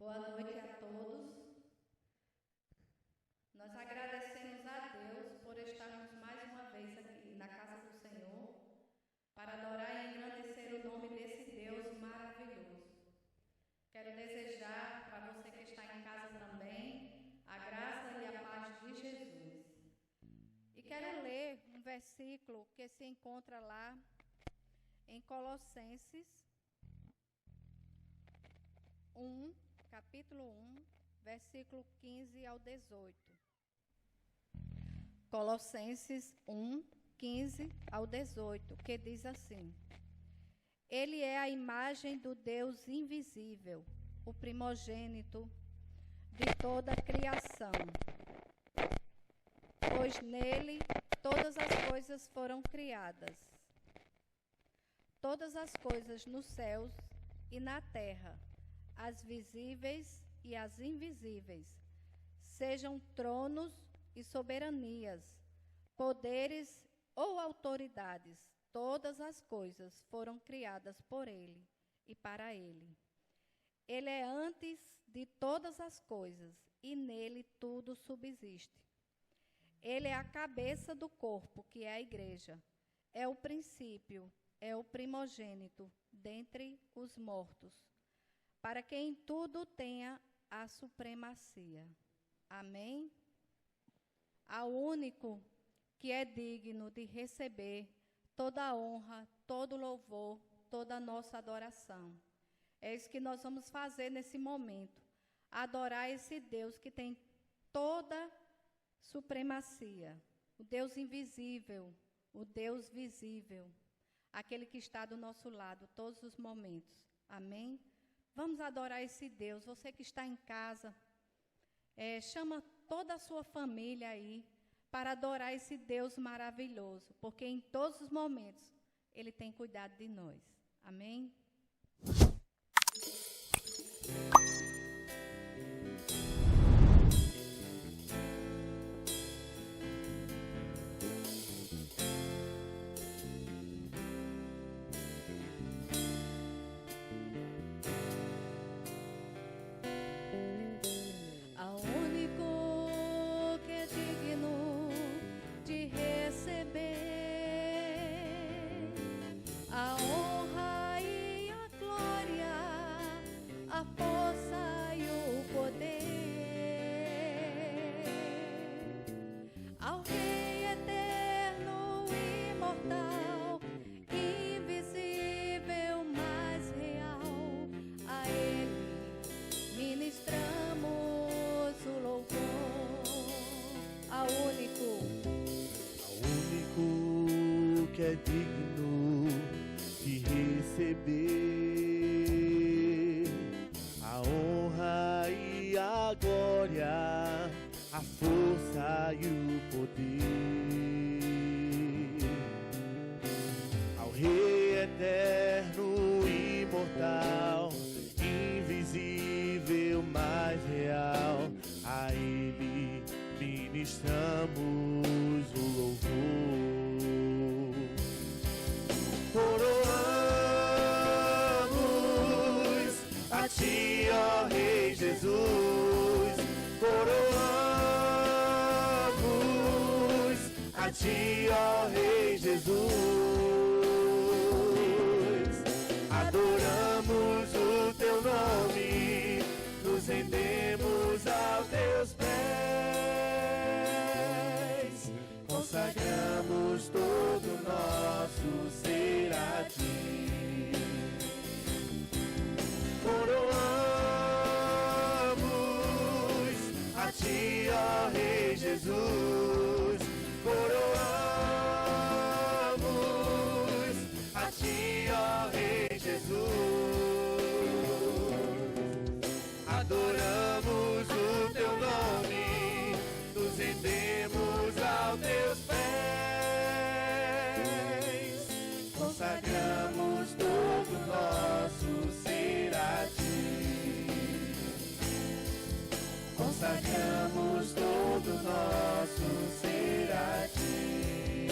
Boa noite a todos. Nós agradecemos a Deus por estarmos mais uma vez aqui na casa do Senhor para adorar e engrandecer o nome desse Deus maravilhoso. Quero desejar para você que está em casa também a graça e a paz de Jesus. E quero ler um versículo que se encontra lá em Colossenses 1, capítulo 1, versículo 15 ao 18. Colossenses 1, 15 ao 18, que diz assim: Ele é a imagem do Deus invisível, o primogênito de toda a criação, pois nele todas as coisas foram criadas. Todas as coisas nos céus e na terra, as visíveis e as invisíveis, sejam tronos e soberanias, poderes ou autoridades, todas as coisas foram criadas por ele e para ele. Ele é antes de todas as coisas e nele tudo subsiste. Ele é a cabeça do corpo, que é a igreja. É o princípio, é o primogênito dentre os mortos, para que em tudo tenha a supremacia. Amém? Ao único que é digno de receber toda a honra, todo louvor, toda a nossa adoração. É isso que nós vamos fazer nesse momento. Adorar esse Deus que tem toda supremacia. O Deus invisível, o Deus visível. Aquele que está do nosso lado todos os momentos. Amém? Vamos adorar esse Deus. Você que está em casa, chama toda a sua família aí para adorar esse Deus maravilhoso, porque em todos os momentos Ele tem cuidado de nós. Amém? É digno de receber a honra e a glória, a força e o poder ao Rei eterno, imortal, invisível, mais real. A Ele ministramos o louvor. Coroamos a Ti, ó Rei Jesus. Coroamos a Ti, ó Rei Jesus. Adoramos o Teu nome, nos rendemos aos Teus pés. Consagramos todo o nosso ser a Ti. Coroamos a Ti, ó Rei Jesus. Coroamos a Ti, ó Rei Jesus. Adoramos o Teu nome, nos rendemos aos Teus pés. Consagramos todo o nosso ser a Ti. Consagramos todo o nosso ser a Ti.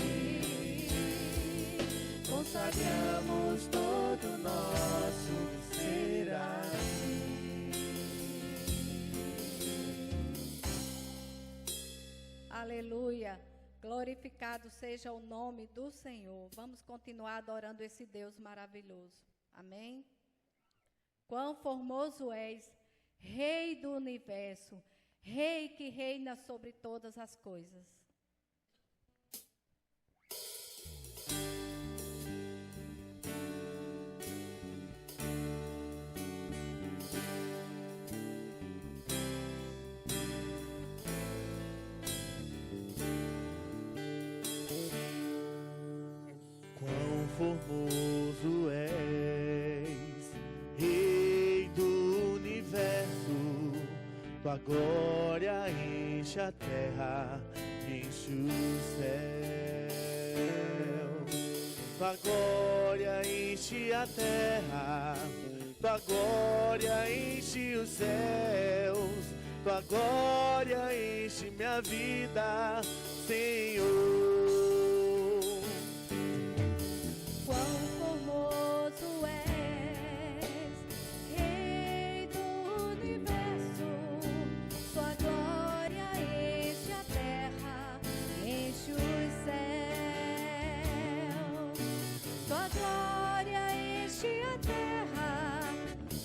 Consagramos todo o nosso ser a Ti. Glorificado seja o nome do Senhor. Vamos continuar adorando esse Deus maravilhoso. Amém? Quão formoso és, Rei do universo, Rei que reina sobre todas as coisas. Quão formoso és, Rei do universo, tua glória enche a terra, enche o céu. Tua glória enche a terra, tua glória enche os céus, tua glória enche minha vida, Senhor. Quão formoso és, Rei do universo, tua glória enche a terra, enche os céus. Tua glória enche a terra,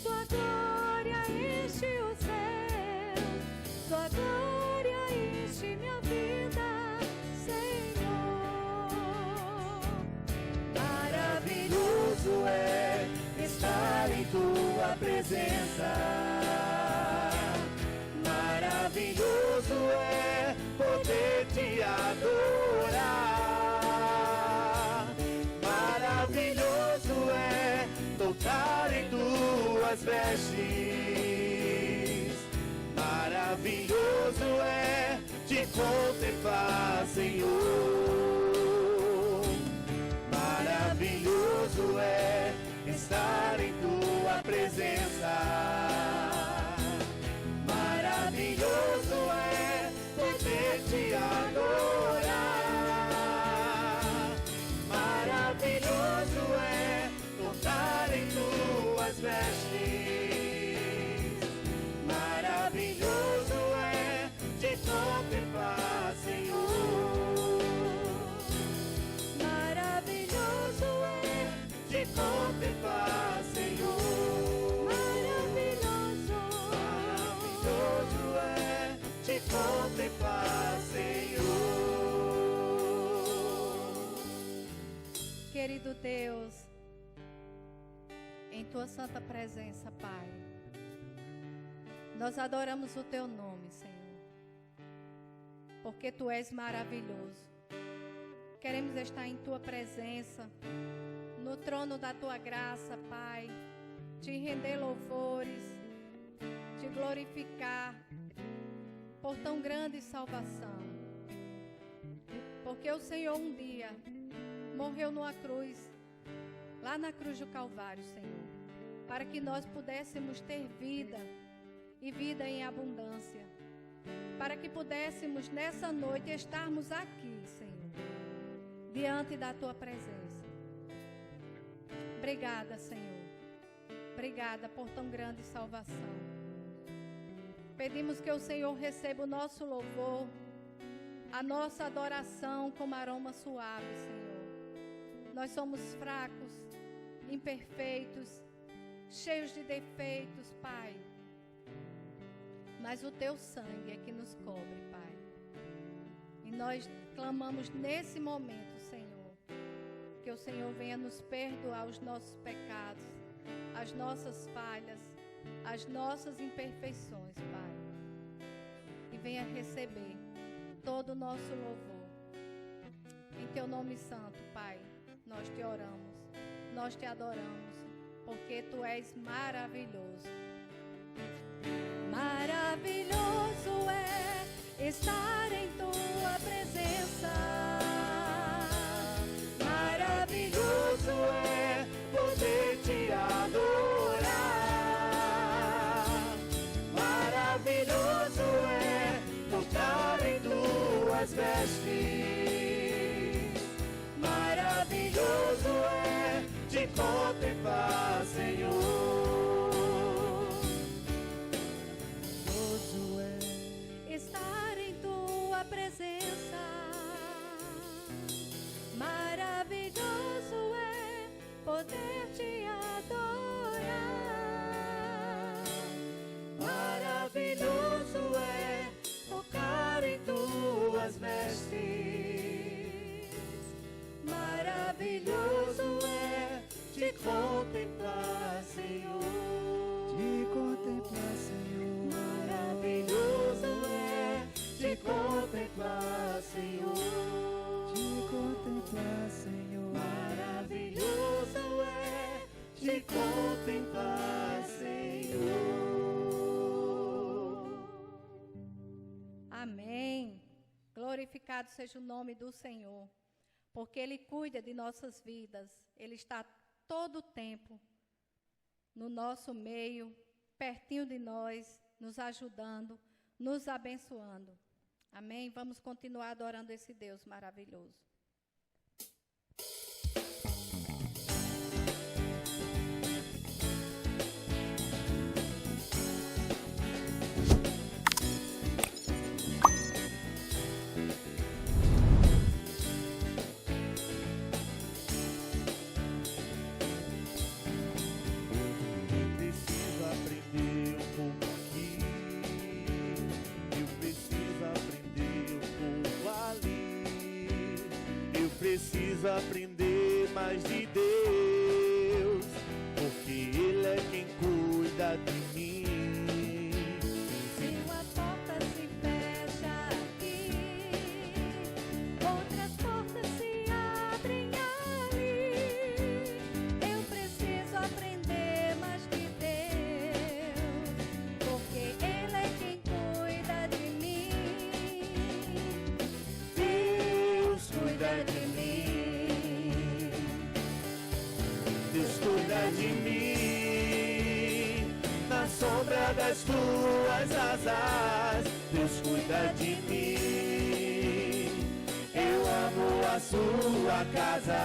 tua glória enche os céus, tua glória enche minha vida, Senhor. Maravilhoso é estar em tua presença. Maravilhoso é poder te adorar. Maravilhoso é tocar em tuas vestes. Maravilhoso é te contemplar, Senhor. Maravilhoso é estar em tua presença. Maravilhoso é poder te adorar. Maravilhoso é tocar em tuas vestes. Maravilhoso é te contemplar, Senhor. Maravilhoso é Te contemplar, Senhor. maravilhoso. Maravilhoso é te contemplar, Senhor. Querido Deus, em tua santa presença, Pai, nós adoramos o teu nome, Senhor, porque tu és maravilhoso. Queremos estar em tua presença, no trono da tua graça, Pai, te render louvores, te glorificar por tão grande salvação. Porque o Senhor um dia morreu numa cruz, lá na cruz do Calvário, Senhor, para que nós pudéssemos ter vida e vida em abundância, para que pudéssemos nessa noite estarmos aqui, Senhor, diante da tua presença. Obrigada, Senhor. Obrigada por tão grande salvação. Pedimos que o Senhor receba o nosso louvor, a nossa adoração como aroma suave, Senhor. Nós somos fracos, imperfeitos, cheios de defeitos, Pai. Mas o teu sangue é que nos cobre, Pai. E nós clamamos nesse momento, Senhor, que o Senhor venha nos perdoar os nossos pecados, as nossas falhas, as nossas imperfeições, Pai. E venha receber todo o nosso louvor. Em teu nome santo, Pai, nós te oramos, nós te adoramos, porque tu és maravilhoso. Maravilhoso é estar em tua presença. Maravilhoso é poder te adorar. Maravilhoso é tocar em tuas vestes. Maravilhoso é te contemplar, Senhor. Estar em tua presença. Maravilhoso é te contemplar, Senhor. Te contemplar, Senhor. Maravilhoso é te contemplar, Senhor. Amém. Glorificado seja o nome do Senhor, porque Ele cuida de nossas vidas. Ele está todo o tempo no nosso meio, pertinho de nós, nos ajudando, nos abençoando. Amém? Vamos continuar adorando esse Deus maravilhoso. Preciso aprender mais de Deus, porque Ele é quem cuida de mim. Se uma porta se fecha aqui, outras portas se abrem ali. Eu preciso aprender mais de Deus, porque Ele é quem cuida de mim. Deus cuida de mim. Deus cuida de mim, na sombra das tuas asas. Deus cuida de mim, eu amo a sua casa.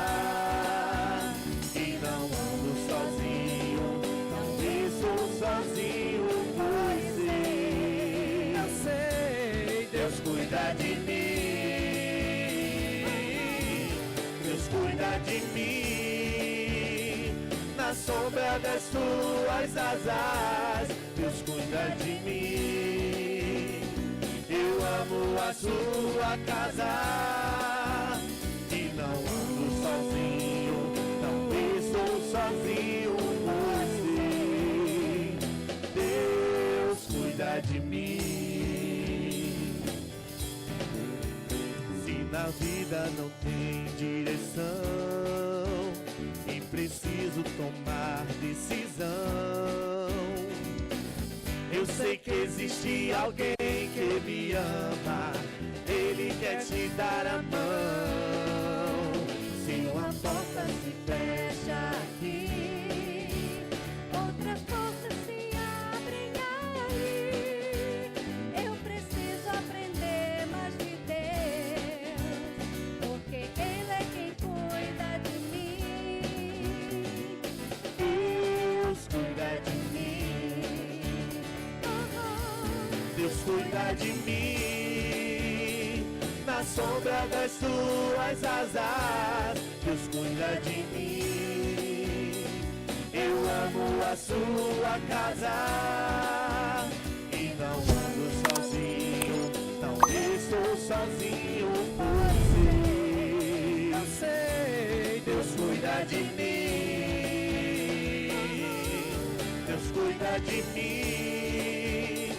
E não ando sozinho, não estou sozinho, pois eu sei, Deus cuida de mim. Deus cuida de mim, na sombra das tuas asas. Deus cuida de mim, eu amo a sua casa. E não ando sozinho, não estou sozinho, pois sei, Deus cuida de mim. Se na vida não tem direção e preciso tomar decisão, eu sei que existe alguém que me ama, Ele quer te dar a mão. Se uma porta se fecha aqui, Outras portas se abrem ali. Eu preciso aprender mais de Deus, porque Ele é quem cuida de mim. Deus cuida de mim, Deus cuida de mim, na sombra das tuas asas. Deus cuida de mim, eu amo a sua casa. E não ando sozinho, não estou sozinho, pois eu sei, Deus cuida de mim. Deus cuida de mim,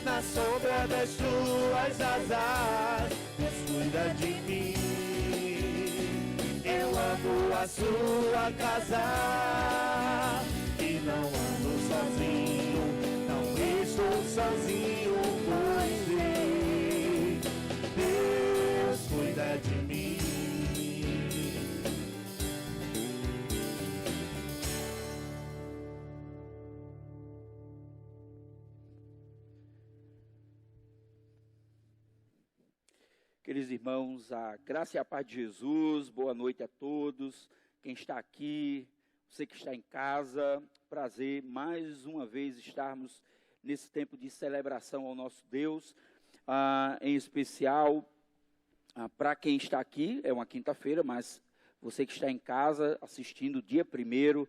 na sombra das tuas asas. Deus cuida de mim, eu amo a sua casa. E não ando sozinho, não estou sozinho, pois sei, Deus cuida de mim. Queridos irmãos, a graça e a paz de Jesus, boa noite a todos, quem está aqui, você que está em casa, prazer mais uma vez estarmos nesse tempo de celebração ao nosso Deus, em especial para quem está aqui, é uma quinta-feira, mas você que está em casa assistindo dia 1º,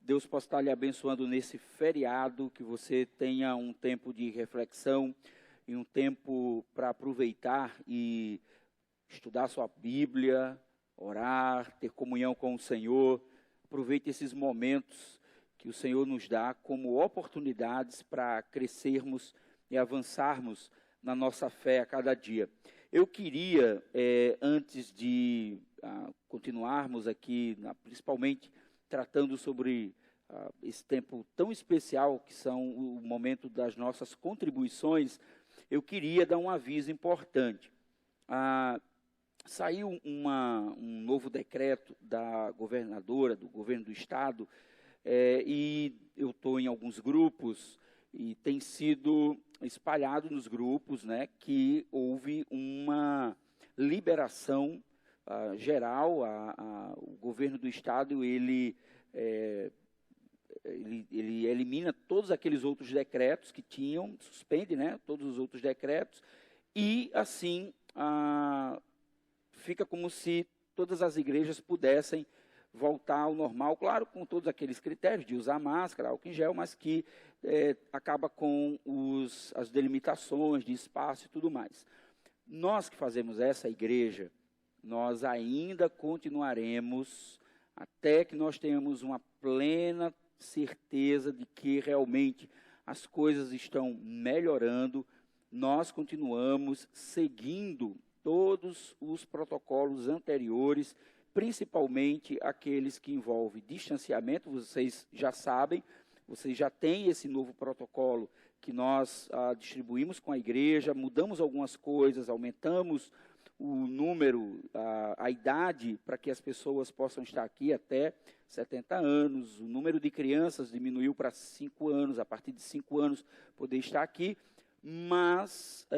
Deus possa estar lhe abençoando nesse feriado, que você tenha um tempo de reflexão, e um tempo para aproveitar e estudar sua Bíblia, orar, ter comunhão com o Senhor. Aproveite esses momentos que o Senhor nos dá como oportunidades para crescermos e avançarmos na nossa fé a cada dia. Eu queria, antes de continuarmos aqui, principalmente tratando sobre esse tempo tão especial, que são o momento das nossas contribuições, eu queria dar um aviso importante. Saiu um novo decreto da governadora, do governo do estado, e eu estou em alguns grupos, e tem sido espalhado nos grupos, né, que houve uma liberação geral. O governo do estado, ele elimina todos aqueles outros decretos que tinham, suspende, né, todos os outros decretos, e assim fica como se todas as igrejas pudessem voltar ao normal, claro, com todos aqueles critérios de usar máscara, álcool em gel, mas que acaba com as delimitações de espaço e tudo mais. Nós que fazemos essa igreja, nós ainda continuaremos até que nós tenhamos uma plena certeza de que realmente as coisas estão melhorando. Nós continuamos seguindo todos os protocolos anteriores, principalmente aqueles que envolvem distanciamento. Vocês já sabem, vocês já têm esse novo protocolo que nós distribuímos com a igreja, mudamos algumas coisas, aumentamos o número, a idade para que as pessoas possam estar aqui até 70 anos, o número de crianças diminuiu para 5 anos, a partir de 5 anos poder estar aqui, mas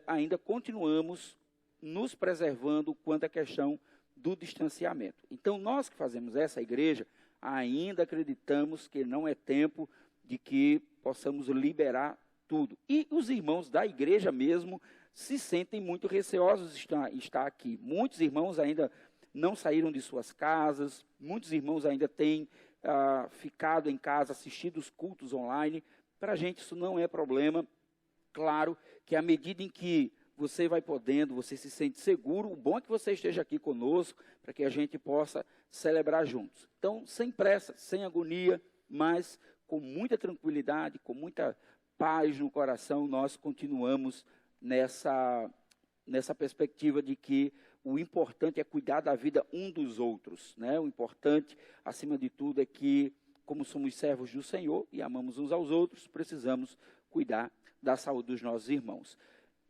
ainda continuamos nos preservando quanto à questão do distanciamento. Então, nós que fazemos essa igreja, ainda acreditamos que não é tempo de que possamos liberar tudo. E os irmãos da igreja mesmo se sentem muito receosos de estar aqui. Muitos irmãos ainda não saíram de suas casas, muitos irmãos ainda têm ficado em casa, assistido os cultos online. Para a gente isso não é problema. Claro que à medida em que você vai podendo, você se sente seguro, o bom é que você esteja aqui conosco, para que a gente possa celebrar juntos. Então, sem pressa, sem agonia, mas com muita tranquilidade, com muita paz no coração, nós continuamos nessa perspectiva de que o importante é cuidar da vida um dos outros, né? O importante, acima de tudo, é que, como somos servos do Senhor e amamos uns aos outros, precisamos cuidar da saúde dos nossos irmãos.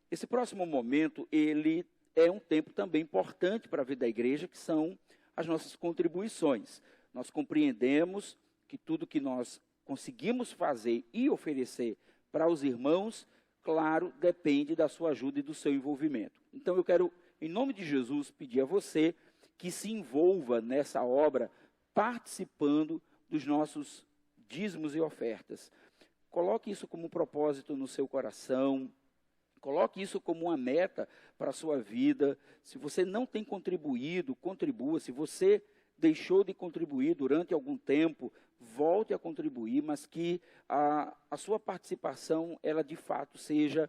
Esse próximo momento, ele é um tempo também importante para a vida da igreja, que são as nossas contribuições. Nós compreendemos que tudo que nós conseguimos fazer e oferecer para os irmãos, claro, depende da sua ajuda e do seu envolvimento. Então, eu quero, em nome de Jesus, pedir a você que se envolva nessa obra, participando dos nossos dízimos e ofertas. Coloque isso como um propósito no seu coração. Coloque isso como uma meta para a sua vida. Se você não tem contribuído, contribua. Se você deixou de contribuir durante algum tempo, volte a contribuir, mas que a sua participação, ela de fato seja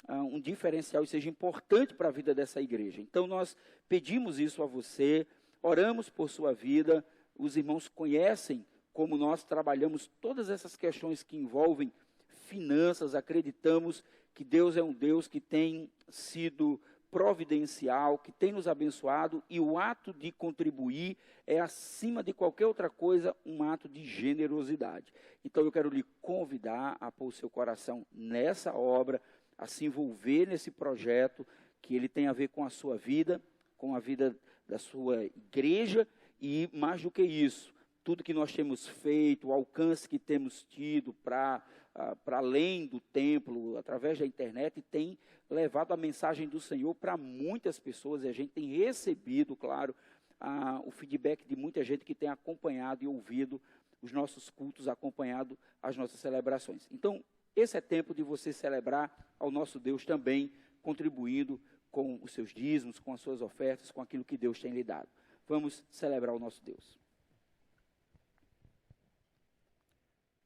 um diferencial e seja importante para a vida dessa igreja. Então, nós pedimos isso a você, oramos por sua vida. Os irmãos conhecem como nós trabalhamos todas essas questões que envolvem finanças, acreditamos que Deus é um Deus que tem sido providencial, que tem nos abençoado, e o ato de contribuir é, acima de qualquer outra coisa, um ato de generosidade. Então, eu quero lhe convidar a pôr o seu coração nessa obra, a se envolver nesse projeto, que ele tem a ver com a sua vida, com a vida da sua igreja, e mais do que isso, tudo que nós temos feito, o alcance que temos tido para além do templo, através da internet, tem levado a mensagem do Senhor para muitas pessoas, e a gente tem recebido, claro, o feedback de muita gente que tem acompanhado e ouvido os nossos cultos, acompanhado as nossas celebrações. Então, esse é tempo de você celebrar ao nosso Deus também, contribuindo com os seus dízimos, com as suas ofertas, com aquilo que Deus tem lhe dado. Vamos celebrar o nosso Deus.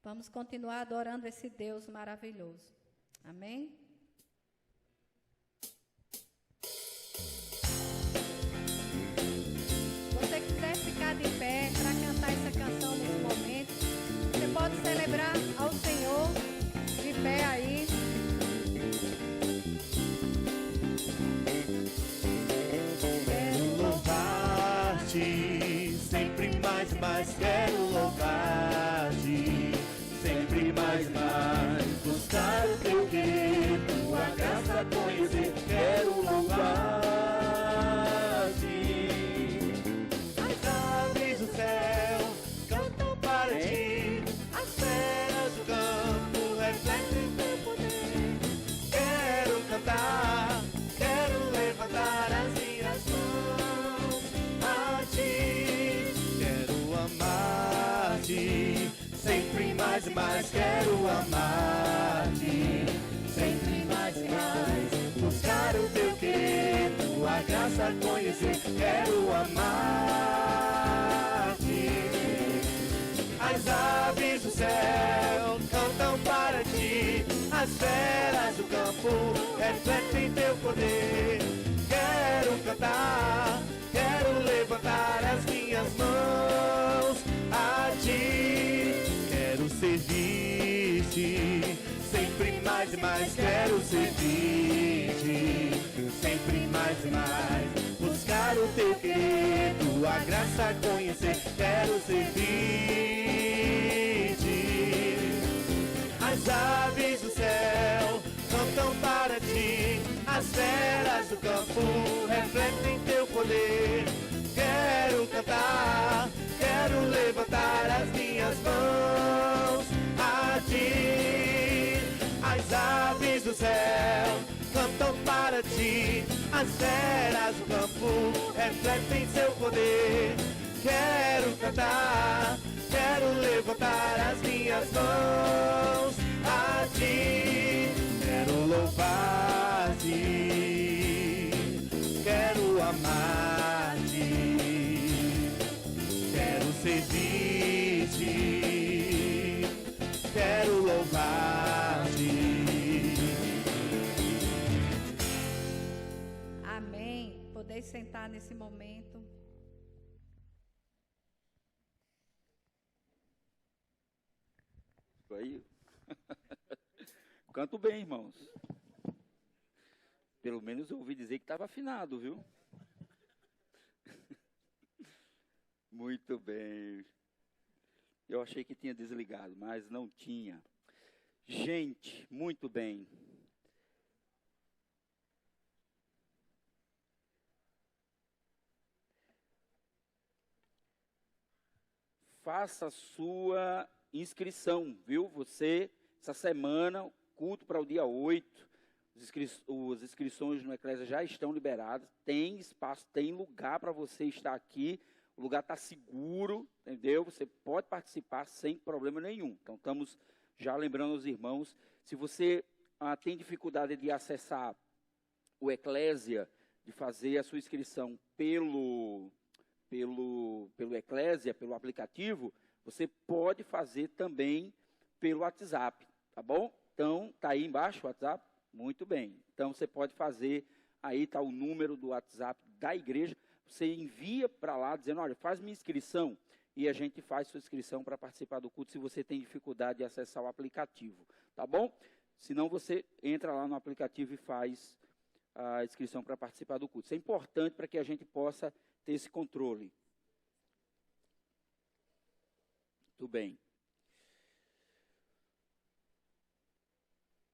Vamos continuar adorando esse Deus maravilhoso. Amém? Se você quiser ficar de pé para cantar essa canção nesse momento, você pode celebrar ao Senhor de pé aí. Quero louvar-te, sempre mais e mais quero louvar-te, sempre mais e mais buscar o teu querer, tua graça conhecer, quero louvar-te. As aves do céu cantam para ti, as feras do campo refletem teu poder. Quero cantar, quero levantar as minhas mãos a ti. Quero amar-te, sempre mais e mais quero amar-te, sempre mais e mais buscar o teu querer, tua graça conhecer, quero amar-te. As aves do céu cantam para ti, as feras do campo refletem teu poder. Quero cantar, quero levantar as minhas mãos a ti. Quero servir-te, sempre mais e mais quero servir-te, sempre mais e mais buscar o teu querer, tua graça conhecer, quero servir-te. As aves do céu cantam para ti, as feras do campo refletem teu poder. Quero cantar, quero levantar as minhas mãos a ti. As aves do céu cantam para ti, as feras do campo refletem seu poder. Quero cantar, quero levantar as minhas mãos a ti. Quero louvar-te, quero amar-te, quero servir-te, quero louvar-te. Amém. Podeis sentar nesse momento. Aí. Canto bem, irmãos. Pelo menos eu ouvi dizer que estava afinado, viu? Muito bem. Eu achei que tinha desligado, mas não tinha. Gente, muito bem. Faça a sua inscrição, viu? Você, essa semana, culto para o dia 8, as inscrições no Eclésia já estão liberadas, tem espaço, tem lugar para você estar aqui, o lugar está seguro, entendeu? Você pode participar sem problema nenhum. Então, estamos já lembrando aos irmãos, se você tem dificuldade de acessar o Eclésia, de fazer a sua inscrição pelo Eclésia, pelo aplicativo, você pode fazer também pelo WhatsApp, tá bom? Então, está aí embaixo o WhatsApp? Muito bem. Então, você pode fazer, aí está o número do WhatsApp da igreja, você envia para lá, dizendo, olha, faz minha inscrição, e a gente faz sua inscrição para participar do culto, se você tem dificuldade de acessar o aplicativo, tá bom? Se não, você entra lá no aplicativo e faz a inscrição para participar do culto. Isso é importante para que a gente possa ter esse controle. Muito bem.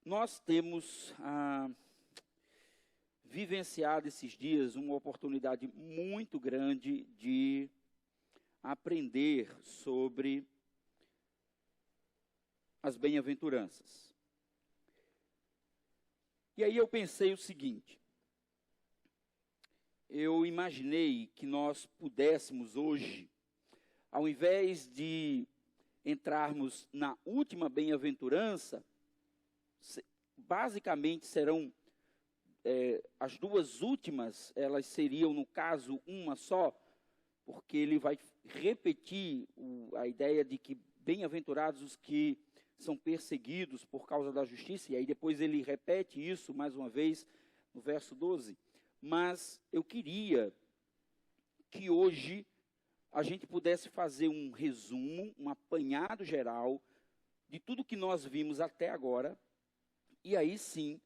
Nós temos vivenciado esses dias uma oportunidade muito grande de aprender sobre as bem-aventuranças. E aí eu pensei o seguinte, eu imaginei que nós pudéssemos hoje, ao invés de entrarmos na última bem-aventurança, basicamente serão as duas últimas, elas seriam, no caso, uma só, porque ele vai repetir a ideia de que bem-aventurados os que são perseguidos por causa da justiça, e aí depois ele repete isso mais uma vez no verso 12. Mas eu queria que hoje a gente pudesse fazer um resumo, um apanhado geral de tudo que nós vimos até agora. E aí sim,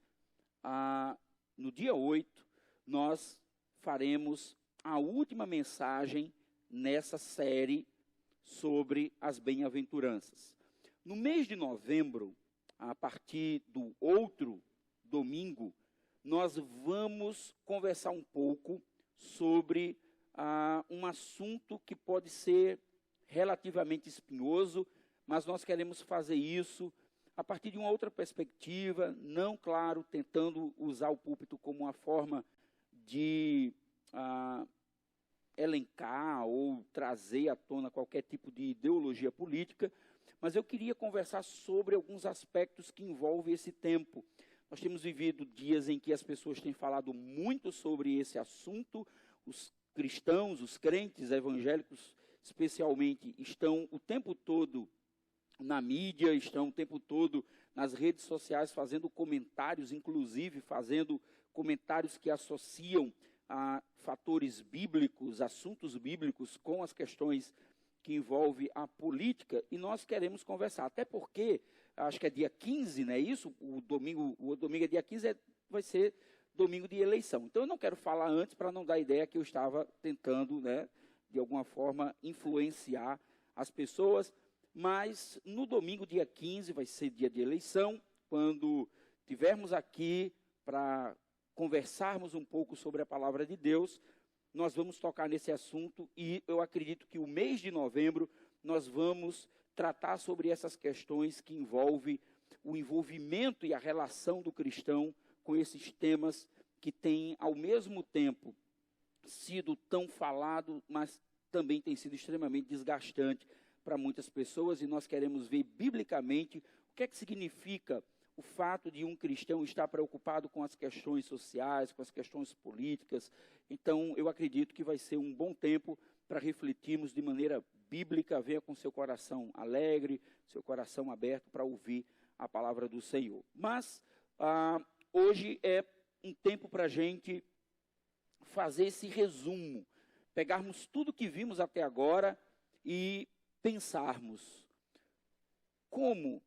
no dia 8, nós faremos a última mensagem nessa série sobre as bem-aventuranças. No mês de novembro, a partir do outro domingo, nós vamos conversar um pouco sobre um assunto que pode ser relativamente espinhoso, mas nós queremos fazer isso a partir de uma outra perspectiva, não, claro, tentando usar o púlpito como uma forma de elencar ou trazer à tona qualquer tipo de ideologia política, mas eu queria conversar sobre alguns aspectos que envolvem esse tempo. Nós temos vivido dias em que as pessoas têm falado muito sobre esse assunto, os cristãos, os crentes evangélicos, especialmente, estão o tempo todo na mídia, estão o tempo todo nas redes sociais fazendo comentários, inclusive fazendo comentários que associam a fatores bíblicos, assuntos bíblicos com as questões que envolvem a política, e nós queremos conversar, até porque, acho que é dia 15, não é isso? O domingo é dia 15, vai ser domingo de eleição. Então eu não quero falar antes para não dar ideia que eu estava tentando, né, de alguma forma, influenciar as pessoas, mas no domingo, dia 15, vai ser dia de eleição, quando tivermos aqui para conversarmos um pouco sobre a palavra de Deus, nós vamos tocar nesse assunto e eu acredito que o mês de novembro nós vamos tratar sobre essas questões que envolvem o envolvimento e a relação do cristão com esses temas que têm, ao mesmo tempo, sido tão falado, mas também tem sido extremamente desgastante para muitas pessoas, e nós queremos ver biblicamente o que é que significa o fato de um cristão estar preocupado com as questões sociais, com as questões políticas. Então, eu acredito que vai ser um bom tempo para refletirmos de maneira bíblica. Venha com seu coração alegre, seu coração aberto para ouvir a palavra do Senhor. Mas, hoje é um tempo para a gente fazer esse resumo, pegarmos tudo que vimos até agora e pensarmos como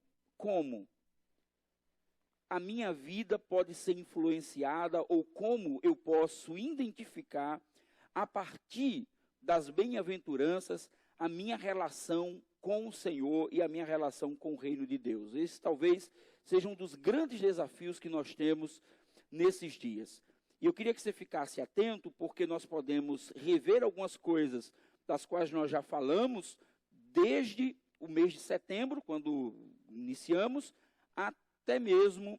a minha vida pode ser influenciada ou como eu posso identificar, a partir das bem-aventuranças, a minha relação com o Senhor e a minha relação com o reino de Deus. Esse talvez seja um dos grandes desafios que nós temos nesses dias. E eu queria que você ficasse atento, porque nós podemos rever algumas coisas das quais nós já falamos desde o mês de setembro, quando iniciamos, até mesmo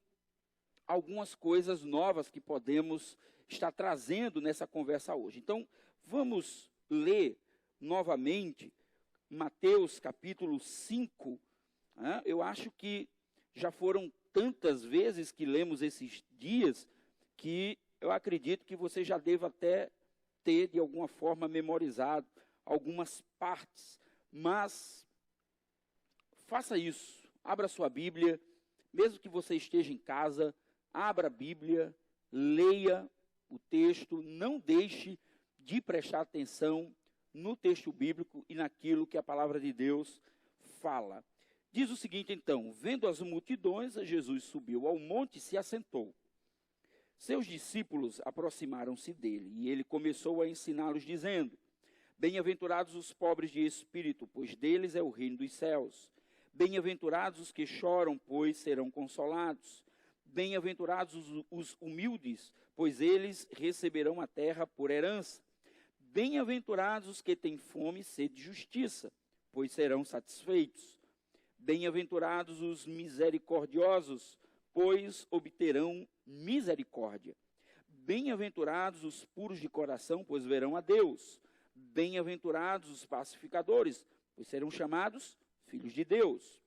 algumas coisas novas que podemos estar trazendo nessa conversa hoje. Então, vamos ler novamente Mateus capítulo 5. Eu acho que já foram tantas vezes que lemos esses dias, que eu acredito que você já deva até ter, de alguma forma, memorizado algumas partes. Mas, faça isso, abra sua Bíblia, mesmo que você esteja em casa, abra a Bíblia, leia o texto, não deixe de prestar atenção no texto bíblico e naquilo que a palavra de Deus fala. Diz o seguinte, então: vendo as multidões, Jesus subiu ao monte e se assentou. Seus discípulos aproximaram-se dele, e ele começou a ensiná-los, dizendo: bem-aventurados os pobres de espírito, pois deles é o reino dos céus. Bem-aventurados os que choram, pois serão consolados. Bem-aventurados os humildes, pois eles receberão a terra por herança. Bem-aventurados os que têm fome e sede de justiça, pois serão satisfeitos. Bem-aventurados os misericordiosos, pois obterão misericórdia. Bem-aventurados os puros de coração, pois verão a Deus. Bem-aventurados os pacificadores, pois serão chamados filhos de Deus.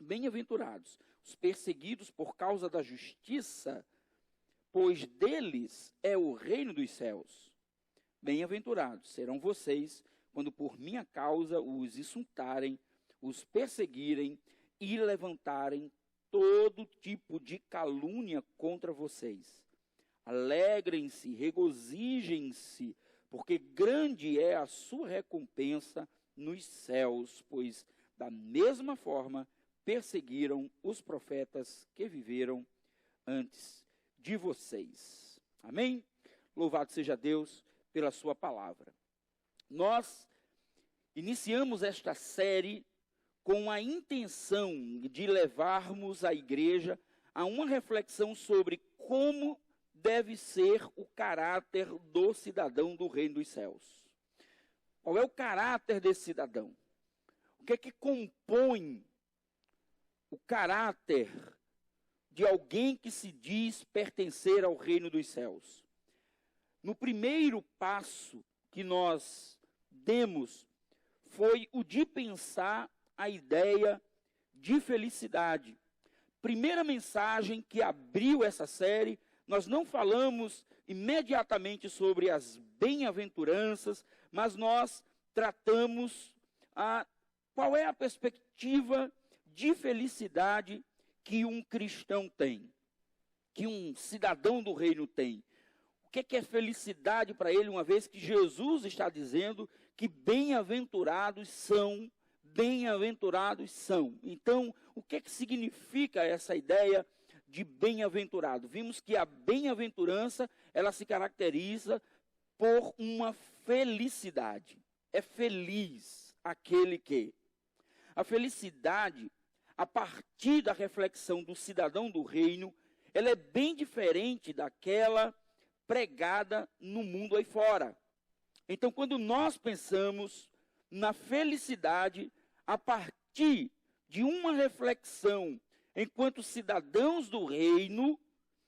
Bem-aventurados os perseguidos por causa da justiça, pois deles é o reino dos céus. Bem-aventurados serão vocês, quando por minha causa os insultarem, os perseguirem e levantarem todo tipo de calúnia contra vocês. Alegrem-se, regozijem-se, porque grande é a sua recompensa nos céus, pois da mesma forma perseguiram os profetas que viveram antes de vocês. Amém? Louvado seja Deus pela sua palavra. Nós iniciamos esta série com a intenção de levarmos a igreja a uma reflexão sobre como deve ser o caráter do cidadão do reino dos céus. Qual é o caráter desse cidadão? O que é que compõe o caráter de alguém que se diz pertencer ao reino dos céus? No primeiro passo que nós demos foi o de pensar a ideia de felicidade. Primeira mensagem que abriu essa série, nós não falamos imediatamente sobre as bem-aventuranças, mas nós tratamos qual é a perspectiva de felicidade que um cristão tem, que um cidadão do reino tem. O que é felicidade para ele, uma vez que Jesus está dizendo que bem-aventurados são, bem-aventurados são. Então, o que significa essa ideia de bem-aventurado? Vimos que a bem-aventurança, ela se caracteriza por uma felicidade. É feliz aquele que. A felicidade, a partir da reflexão do cidadão do reino, ela é bem diferente daquela pregada no mundo aí fora. Então, quando nós pensamos na felicidade, a partir de uma reflexão enquanto cidadãos do reino,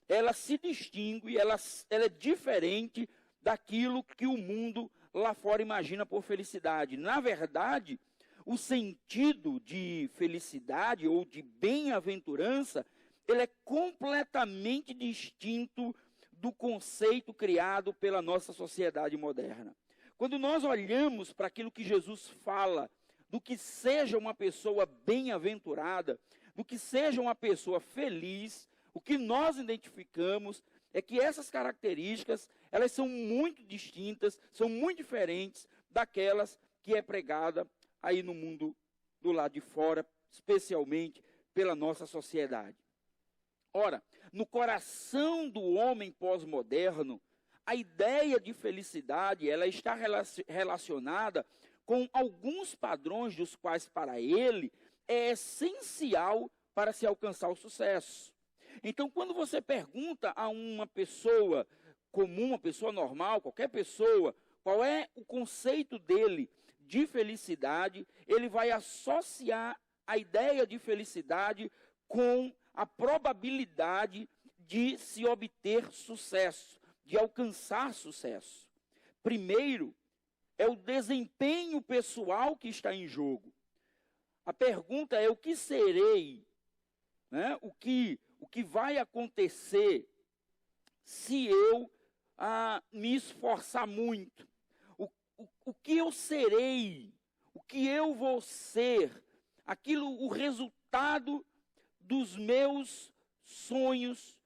ela se distingue, ela é diferente daquilo que o mundo lá fora imagina por felicidade. Na verdade, o sentido de felicidade ou de bem-aventurança, ele é completamente distinto do conceito criado pela nossa sociedade moderna. Quando nós olhamos para aquilo que Jesus fala, do que seja uma pessoa bem-aventurada, do que seja uma pessoa feliz, o que nós identificamos é que essas características, elas são muito distintas, são muito diferentes daquelas que é pregada aí no mundo do lado de fora, especialmente pela nossa sociedade. Ora, no coração do homem pós-moderno, a ideia de felicidade, ela está relacionada com alguns padrões dos quais para ele é essencial para se alcançar o sucesso. Então, quando você pergunta a uma pessoa comum, uma pessoa normal, qualquer pessoa, qual é o conceito dele de felicidade, ele vai associar a ideia de felicidade com a probabilidade de se obter sucesso, de alcançar sucesso. Primeiro, é o desempenho pessoal que está em jogo. A pergunta é: o que serei? Né? O que vai acontecer se eu me esforçar muito? O que eu serei? O que eu vou ser? O resultado dos meus sonhos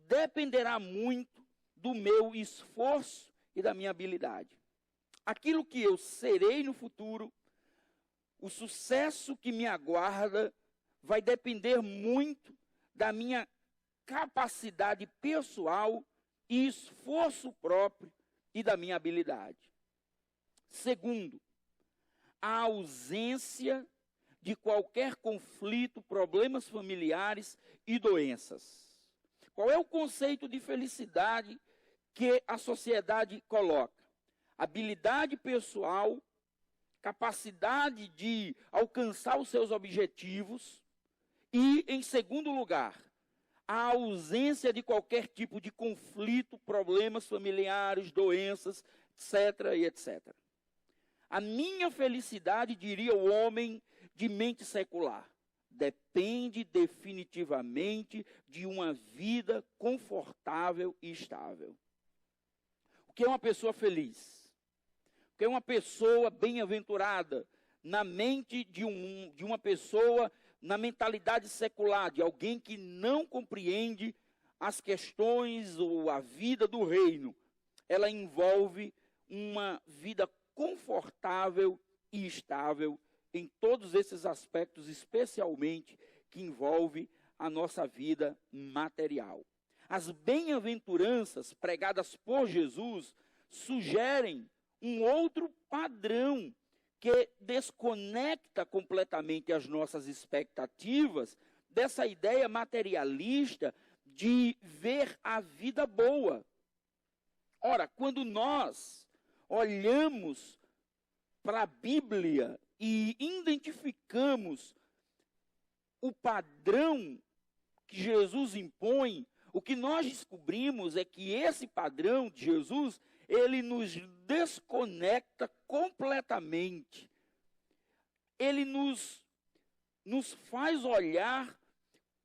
dependerá muito do meu esforço e da minha habilidade. Aquilo que eu serei no futuro, o sucesso que me aguarda, vai depender muito da minha capacidade pessoal e esforço próprio e da minha habilidade. Segundo, a ausência de qualquer conflito, problemas familiares e doenças. Qual é o conceito de felicidade que a sociedade coloca? Habilidade pessoal, capacidade de alcançar os seus objetivos e, em segundo lugar, a ausência de qualquer tipo de conflito, problemas familiares, doenças, etc. e etc. A minha felicidade, diria o homem de mente secular, depende definitivamente de uma vida confortável e estável. O que é uma pessoa feliz? O que é uma pessoa bem-aventurada? Na mente de uma pessoa, na mentalidade secular, de alguém que não compreende as questões ou a vida do reino. Ela envolve uma vida confortável e estável em todos esses aspectos, especialmente que envolve a nossa vida material. As bem-aventuranças pregadas por Jesus sugerem um outro padrão que desconecta completamente as nossas expectativas dessa ideia materialista de ver a vida boa. Ora, quando nós olhamos para a Bíblia e identificamos o padrão que Jesus impõe, o que nós descobrimos é que esse padrão de Jesus, ele nos desconecta completamente. Ele nos faz olhar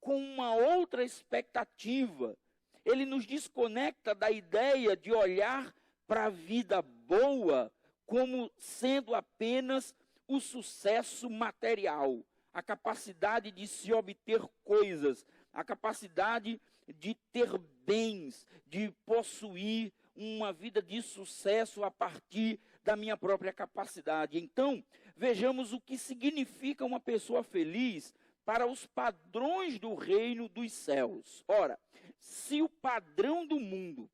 com uma outra expectativa. Ele nos desconecta da ideia de olhar para a vida boa como sendo apenas o sucesso material, a capacidade de se obter coisas, a capacidade de ter bens, de possuir uma vida de sucesso a partir da minha própria capacidade. Então, vejamos o que significa uma pessoa feliz para os padrões do reino dos céus. Ora, se o padrão do mundo,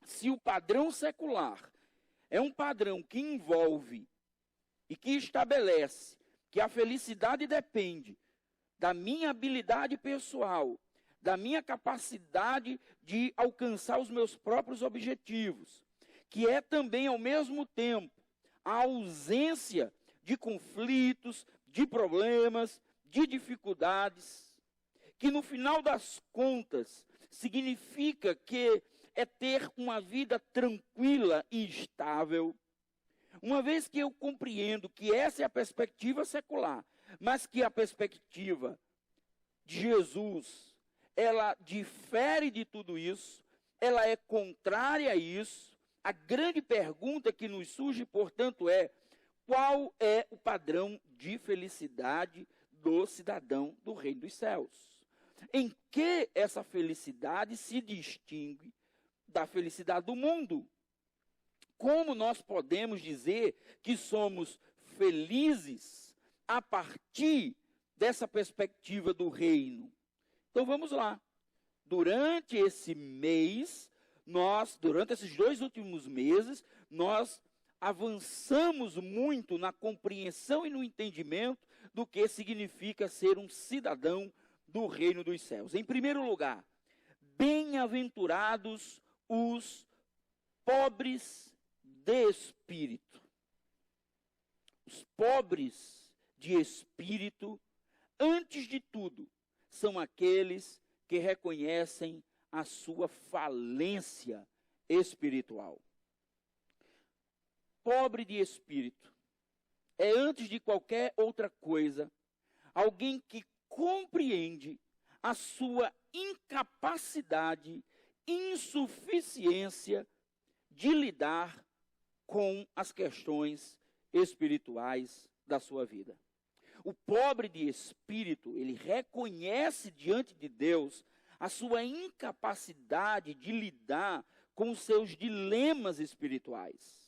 se o padrão secular é um padrão que envolve e que estabelece que a felicidade depende da minha habilidade pessoal, da minha capacidade de alcançar os meus próprios objetivos, que é também, ao mesmo tempo, a ausência de conflitos, de problemas, de dificuldades, que no final das contas significa que é ter uma vida tranquila e estável. Uma vez que eu compreendo que essa é a perspectiva secular, mas que a perspectiva de Jesus, ela difere de tudo isso, ela é contrária a isso. A grande pergunta que nos surge, portanto, é: qual é o padrão de felicidade do cidadão do reino dos céus? Em que essa felicidade se distingue da felicidade do mundo? Como nós podemos dizer que somos felizes a partir dessa perspectiva do reino? Então vamos lá. Durante esse mês, durante esses 2 últimos meses, nós avançamos muito na compreensão e no entendimento do que significa ser um cidadão do reino dos céus. Em primeiro lugar, bem-aventurados os pobres de espírito. Os pobres de espírito, antes de tudo, são aqueles que reconhecem a sua falência espiritual. Pobre de espírito é, antes de qualquer outra coisa, alguém que compreende a sua incapacidade, insuficiência de lidar com as questões espirituais da sua vida. O pobre de espírito, ele reconhece diante de Deus a sua incapacidade de lidar com os seus dilemas espirituais.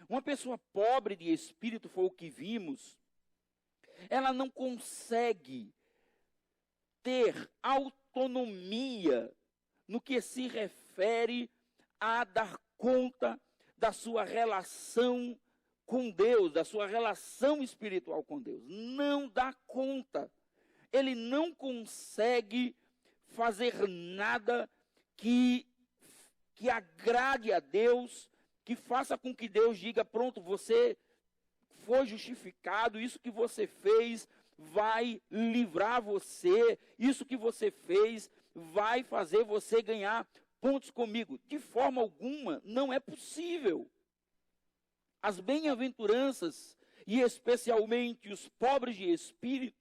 Uma pessoa pobre de espírito, foi o que vimos, ela não consegue ter autonomia no que se refere a dar conta da sua relação com Deus, da sua relação espiritual com Deus. Não dá conta. Ele não consegue fazer nada que agrade a Deus, que faça com que Deus diga: pronto, você foi justificado, isso que você fez vai livrar você, isso que você fez vai fazer você ganhar pontos comigo. De forma alguma, não é possível. As bem-aventuranças, e especialmente os pobres de espírito,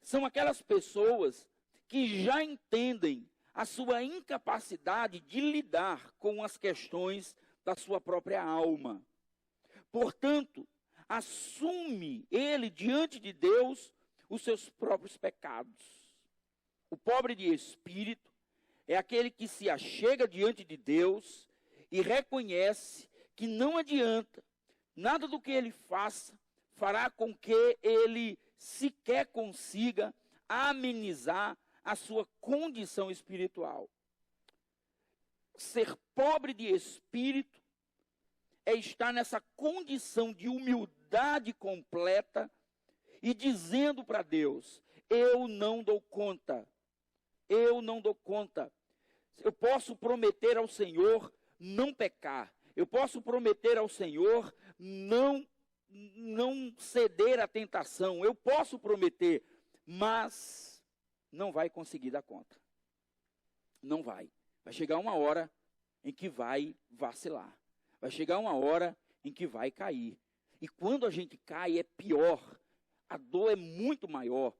são aquelas pessoas que já entendem a sua incapacidade de lidar com as questões da sua própria alma. Portanto, assume ele diante de Deus os seus próprios pecados. O pobre de espírito é aquele que se achega diante de Deus e reconhece que não adianta, nada do que ele faça fará com que ele sequer consiga amenizar a sua condição espiritual. Ser pobre de espírito é estar nessa condição de humildade completa e dizendo para Deus: eu não dou conta, eu não dou conta. Eu posso prometer ao Senhor não pecar, eu posso prometer ao Senhor não ceder à tentação, eu posso prometer, mas não vai conseguir dar conta. Não vai. Vai chegar uma hora em que vai vacilar. Vai chegar uma hora em que vai cair. E quando a gente cai é pior. A dor é muito maior.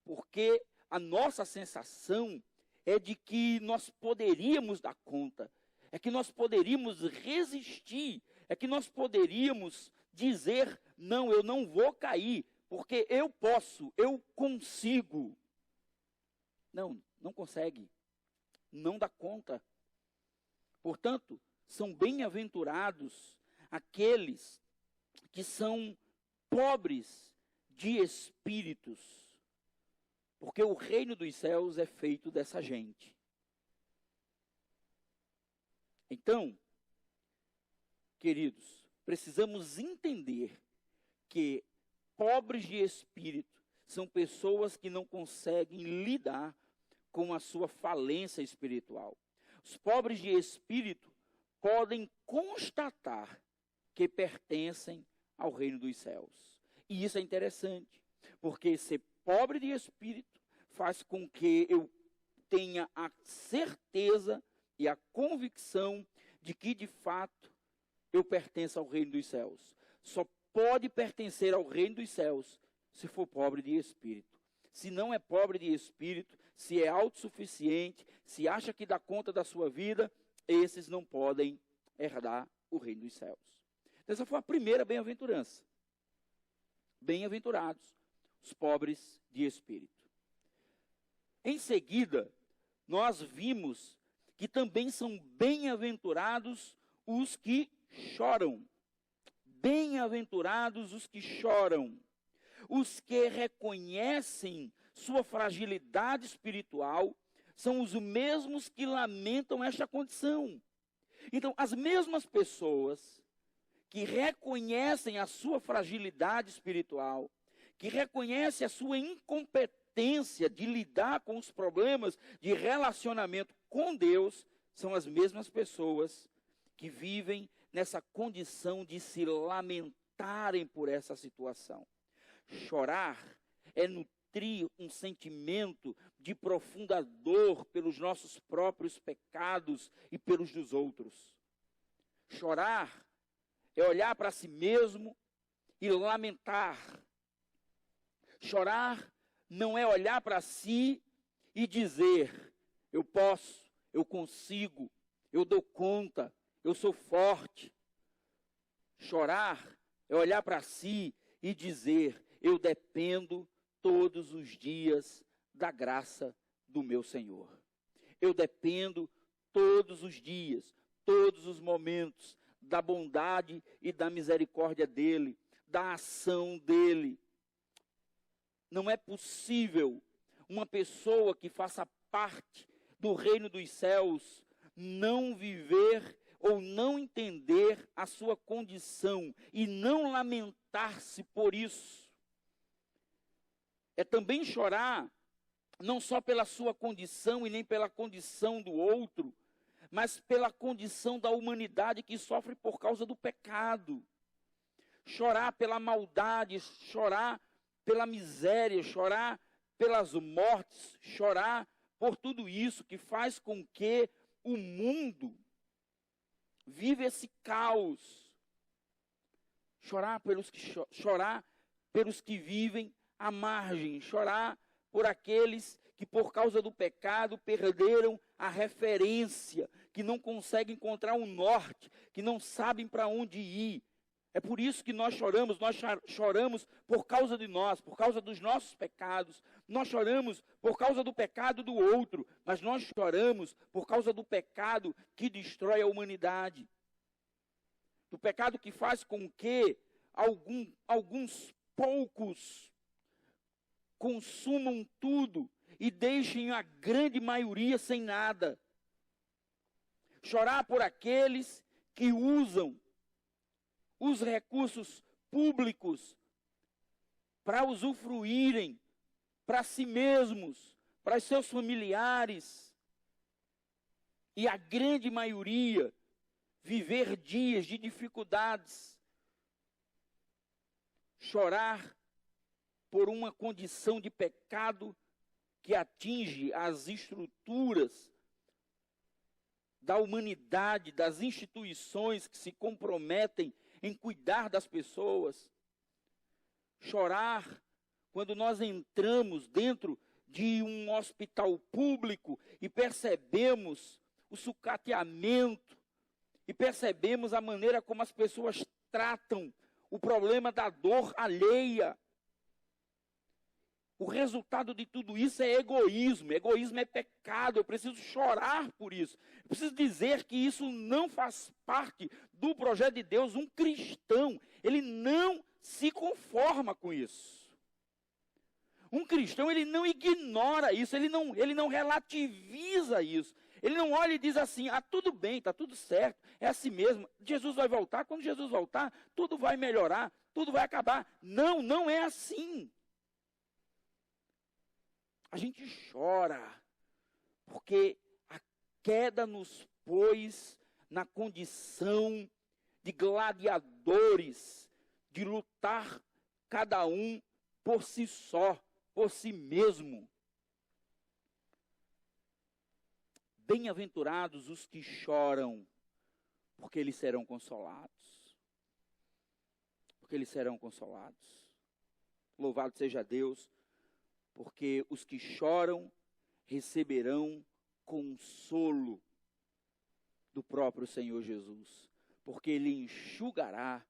Porque a nossa sensação é de que nós poderíamos dar conta. É que nós poderíamos resistir. É que nós poderíamos dizer: não, eu não vou cair. Porque eu posso, eu consigo. Não, não consegue. Não dá conta. Portanto, são bem-aventurados aqueles que são pobres de espíritos, porque o reino dos céus é feito dessa gente. Então, queridos, precisamos entender que pobres de espírito são pessoas que não conseguem lidar com a sua falência espiritual. Os pobres de espírito podem constatar que pertencem ao reino dos céus. E isso é interessante, porque ser pobre de espírito faz com que eu tenha a certeza e a convicção de que, de fato, eu pertenço ao reino dos céus. Só pode pertencer ao reino dos céus se for pobre de espírito. Se não é pobre de espírito, se é autossuficiente, se acha que dá conta da sua vida, esses não podem herdar o reino dos céus. Essa foi a primeira bem-aventurança. Bem-aventurados os pobres de espírito. Em seguida, nós vimos que também são bem-aventurados os que choram. Bem-aventurados os que choram. Os que reconhecem sua fragilidade espiritual são os mesmos que lamentam esta condição. Então, as mesmas pessoas que reconhecem a sua fragilidade espiritual, que reconhecem a sua incompetência de lidar com os problemas de relacionamento com Deus, são as mesmas pessoas que vivem nessa condição de se lamentarem por essa situação. Chorar é nutrir um sentimento de profunda dor pelos nossos próprios pecados e pelos dos outros. Chorar é olhar para si mesmo e lamentar. Chorar não é olhar para si e dizer: eu posso, eu consigo, eu dou conta, eu sou forte. Chorar é olhar para si e dizer: eu dependo todos os dias da graça do meu Senhor. Eu dependo todos os dias, todos os momentos, da bondade e da misericórdia dele, da ação dele. Não é possível uma pessoa que faça parte do reino dos céus não viver ou não entender a sua condição e não lamentar-se por isso. É também chorar, não só pela sua condição e nem pela condição do outro, mas pela condição da humanidade que sofre por causa do pecado. Chorar pela maldade, chorar pela miséria, chorar pelas mortes, chorar por tudo isso que faz com que o mundo viva esse caos. Chorar pelos que vivem à margem, chorar por aqueles que por causa do pecado perderam a referência, que não conseguem encontrar um norte, que não sabem para onde ir. É por isso que nós choramos por causa de nós, por causa dos nossos pecados. Nós choramos por causa do pecado do outro, mas nós choramos por causa do pecado que destrói a humanidade. Do pecado que faz com que alguns poucos consumam tudo e deixem a grande maioria sem nada. Chorar por aqueles que usam os recursos públicos para usufruírem para si mesmos, para seus familiares, e a grande maioria viver dias de dificuldades. Chorar por uma condição de pecado que atinge as estruturas da humanidade, das instituições que se comprometem em cuidar das pessoas. Chorar quando nós entramos dentro de um hospital público e percebemos o sucateamento, e percebemos a maneira como as pessoas tratam o problema da dor alheia. O resultado de tudo isso é egoísmo. Egoísmo é pecado. Eu preciso chorar por isso. Eu preciso dizer que isso não faz parte do projeto de Deus. Um cristão, ele não se conforma com isso. Um cristão, ele não ignora isso, ele não relativiza isso. Ele não olha e diz assim, tudo bem, está tudo certo, é assim mesmo. Jesus vai voltar, quando Jesus voltar, tudo vai melhorar, tudo vai acabar. Não, não é assim. A gente chora, porque a queda nos pôs na condição de gladiadores, de lutar cada um por si só, por si mesmo. Bem-aventurados os que choram, porque eles serão consolados. Porque eles serão consolados. Louvado seja Deus, porque os que choram receberão consolo do próprio Senhor Jesus. Porque Ele enxugará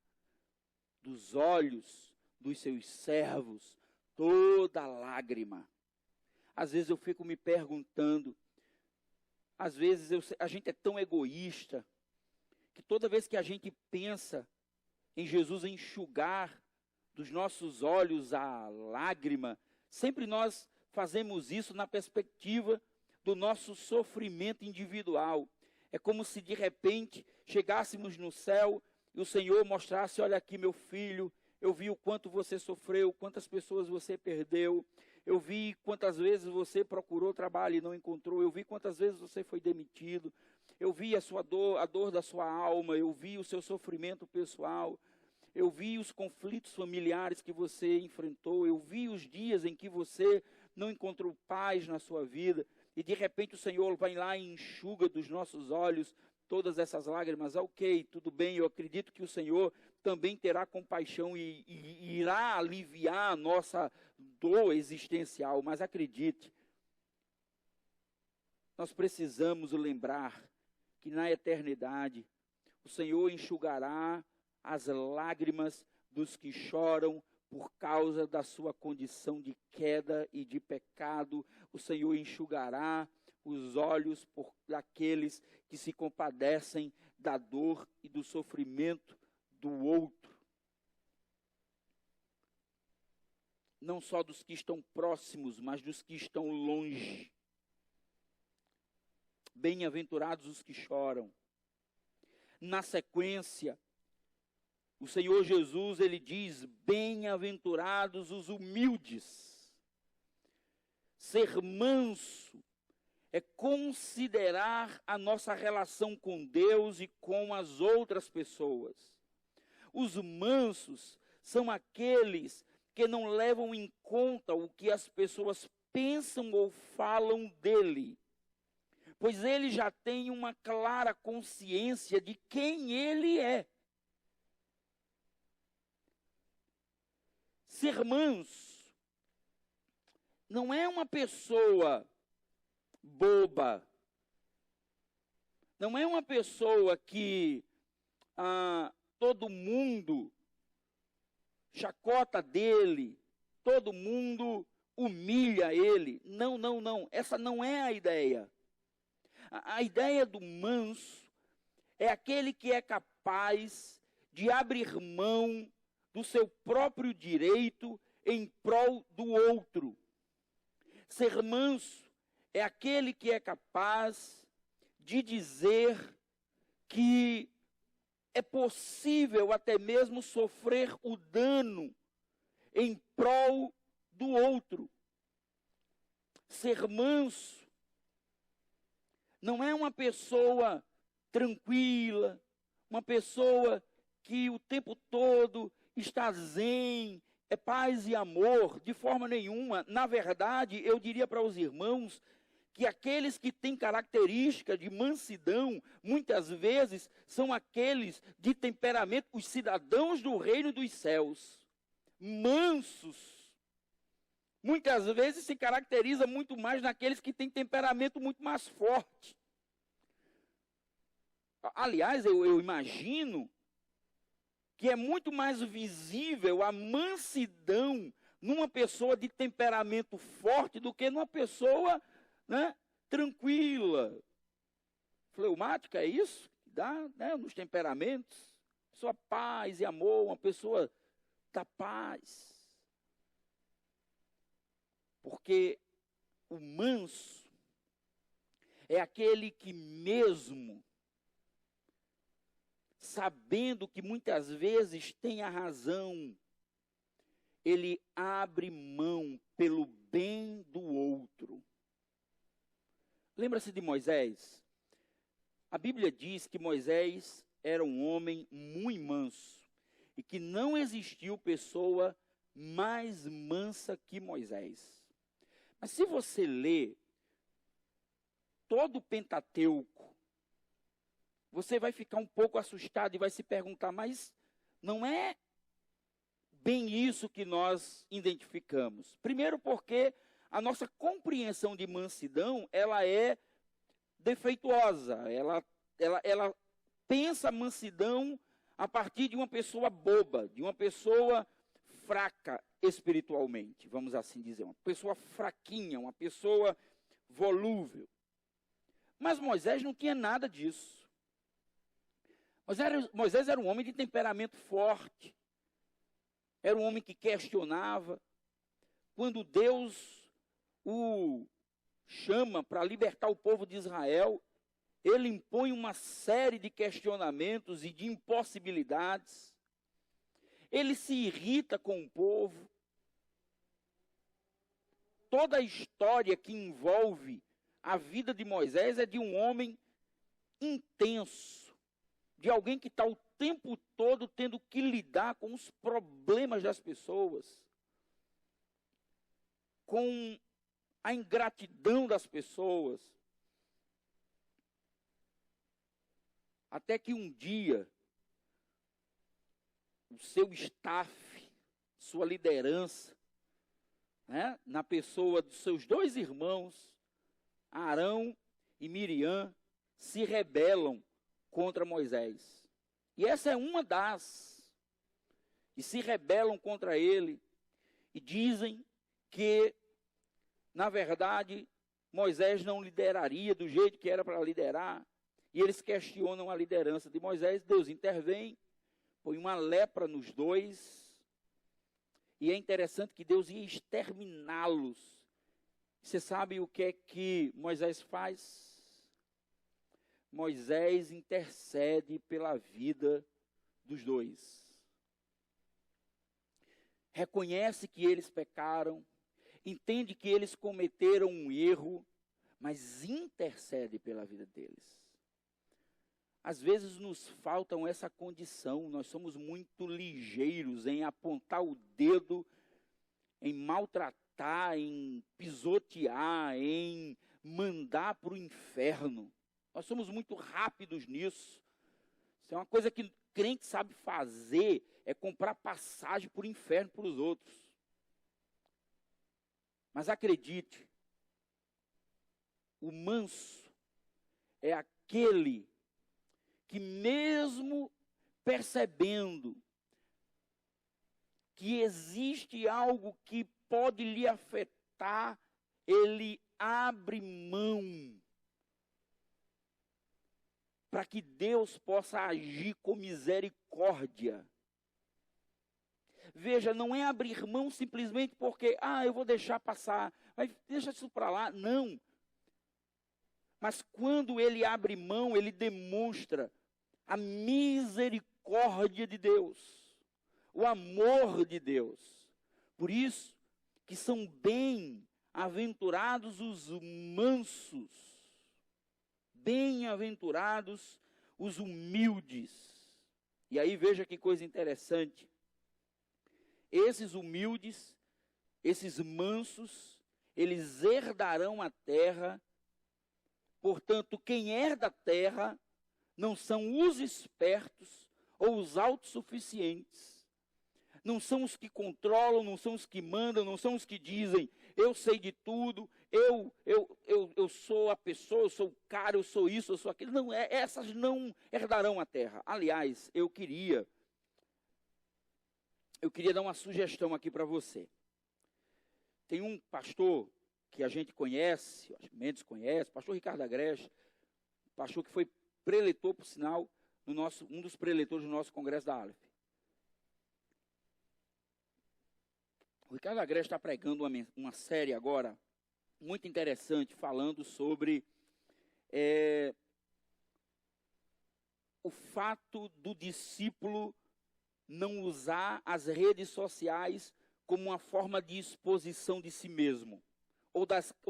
dos olhos dos seus servos toda lágrima. Às vezes eu fico me perguntando, às vezes a gente é tão egoísta, que toda vez que a gente pensa em Jesus enxugar dos nossos olhos a lágrima, sempre nós fazemos isso na perspectiva do nosso sofrimento individual. É como se de repente chegássemos no céu e o Senhor mostrasse, olha aqui meu filho, eu vi o quanto você sofreu, quantas pessoas você perdeu, eu vi quantas vezes você procurou trabalho e não encontrou, eu vi quantas vezes você foi demitido, eu vi a sua dor, a dor da sua alma, eu vi o seu sofrimento pessoal, eu vi os conflitos familiares que você enfrentou, eu vi os dias em que você não encontrou paz na sua vida, e de repente o Senhor vai lá e enxuga dos nossos olhos todas essas lágrimas. Ok, tudo bem, eu acredito que o Senhor também terá compaixão e irá aliviar a nossa dor existencial, mas acredite, nós precisamos lembrar que na eternidade o Senhor enxugará as lágrimas dos que choram por causa da sua condição de queda e de pecado. O Senhor enxugará os olhos daqueles que se compadecem da dor e do sofrimento do outro. Não só dos que estão próximos, mas dos que estão longe. Bem-aventurados os que choram. Na sequência, o Senhor Jesus, ele diz, bem-aventurados os humildes. Ser manso é considerar a nossa relação com Deus e com as outras pessoas. Os mansos são aqueles que não levam em conta o que as pessoas pensam ou falam dele, pois ele já tem uma clara consciência de quem ele é. Ser manso não é uma pessoa boba, não é uma pessoa que todo mundo chacota dele, todo mundo humilha ele. Não, não, não, essa não é a ideia. A ideia do manso é aquele que é capaz de abrir mão do seu próprio direito em prol do outro. Ser manso é aquele que é capaz de dizer que é possível até mesmo sofrer o dano em prol do outro. Ser manso não é uma pessoa tranquila, uma pessoa que o tempo todo está zen, é paz e amor, de forma nenhuma. Na verdade, eu diria para os irmãos que aqueles que têm característica de mansidão, muitas vezes são aqueles de temperamento, os cidadãos do reino dos céus. Mansos, muitas vezes se caracteriza muito mais naqueles que têm temperamento muito mais forte. Aliás, eu imagino que é muito mais visível a mansidão numa pessoa de temperamento forte do que numa pessoa, né, tranquila. Fleumática, é isso? Dá, né, nos temperamentos. Pessoa paz e amor, uma pessoa da paz. Porque o manso é aquele que mesmo sabendo que muitas vezes tem a razão, ele abre mão pelo bem do outro. Lembra-se de Moisés? A Bíblia diz que Moisés era um homem muito manso e que não existiu pessoa mais mansa que Moisés. Mas se você ler todo o Pentateuco, você vai ficar um pouco assustado e vai se perguntar, mas não é bem isso que nós identificamos. Primeiro porque a nossa compreensão de mansidão, ela é defeituosa. Ela pensa mansidão a partir de uma pessoa boba, de uma pessoa fraca espiritualmente, vamos assim dizer. Uma pessoa fraquinha, uma pessoa volúvel. Mas Moisés não tinha nada disso. Moisés era um homem de temperamento forte. Era um homem que questionava. Quando Deus o chama para libertar o povo de Israel, ele impõe uma série de questionamentos e de impossibilidades. Ele se irrita com o povo. Toda a história que envolve a vida de Moisés é de um homem intenso, de alguém que está o tempo todo tendo que lidar com os problemas das pessoas, com a ingratidão das pessoas. Até que um dia, o seu staff, sua liderança, né, na pessoa dos seus dois irmãos, Arão e Miriam, se rebelam contra Moisés. E essa é uma das. E se rebelam contra ele e dizem que, na verdade, Moisés não lideraria do jeito que era para liderar. E eles questionam a liderança de Moisés. Deus intervém, põe uma lepra nos dois. E é interessante que Deus ia exterminá-los. Você sabe o que é que Moisés faz? Moisés intercede pela vida dos dois. Reconhece que eles pecaram, entende que eles cometeram um erro, mas intercede pela vida deles. Às vezes nos faltam essa condição, nós somos muito ligeiros em apontar o dedo, em maltratar, em pisotear, em mandar para o inferno. Nós somos muito rápidos nisso. Isso é uma coisa que crente sabe fazer, é comprar passagem para o inferno para os outros. Mas acredite, o manso é aquele que mesmo percebendo que existe algo que pode lhe afetar, ele abre mão para que Deus possa agir com misericórdia. Veja, não é abrir mão simplesmente porque, eu vou deixar passar, deixa isso para lá. Não. Mas quando ele abre mão, ele demonstra a misericórdia de Deus, o amor de Deus. Por isso que são bem-aventurados os mansos, bem-aventurados os humildes. E aí veja que coisa interessante. Esses humildes, esses mansos, eles herdarão a terra. Portanto, quem herda a terra não são os espertos ou os autossuficientes. Não são os que controlam, não são os que mandam, não são os que dizem, eu sei de tudo, eu sou a pessoa, eu sou o cara, eu sou isso, eu sou aquilo. Não, essas não herdarão a terra. Aliás, eu queria dar uma sugestão aqui para você. Tem um pastor que a gente conhece, o Mendes conhece, pastor Ricardo Agreste, pastor que foi preletor, por sinal, um dos preletores do nosso congresso da Aleph. O Ricardo Agreste está pregando uma série agora, muito interessante, falando sobre o fato do discípulo não usar as redes sociais como uma forma de exposição de si mesmo, ou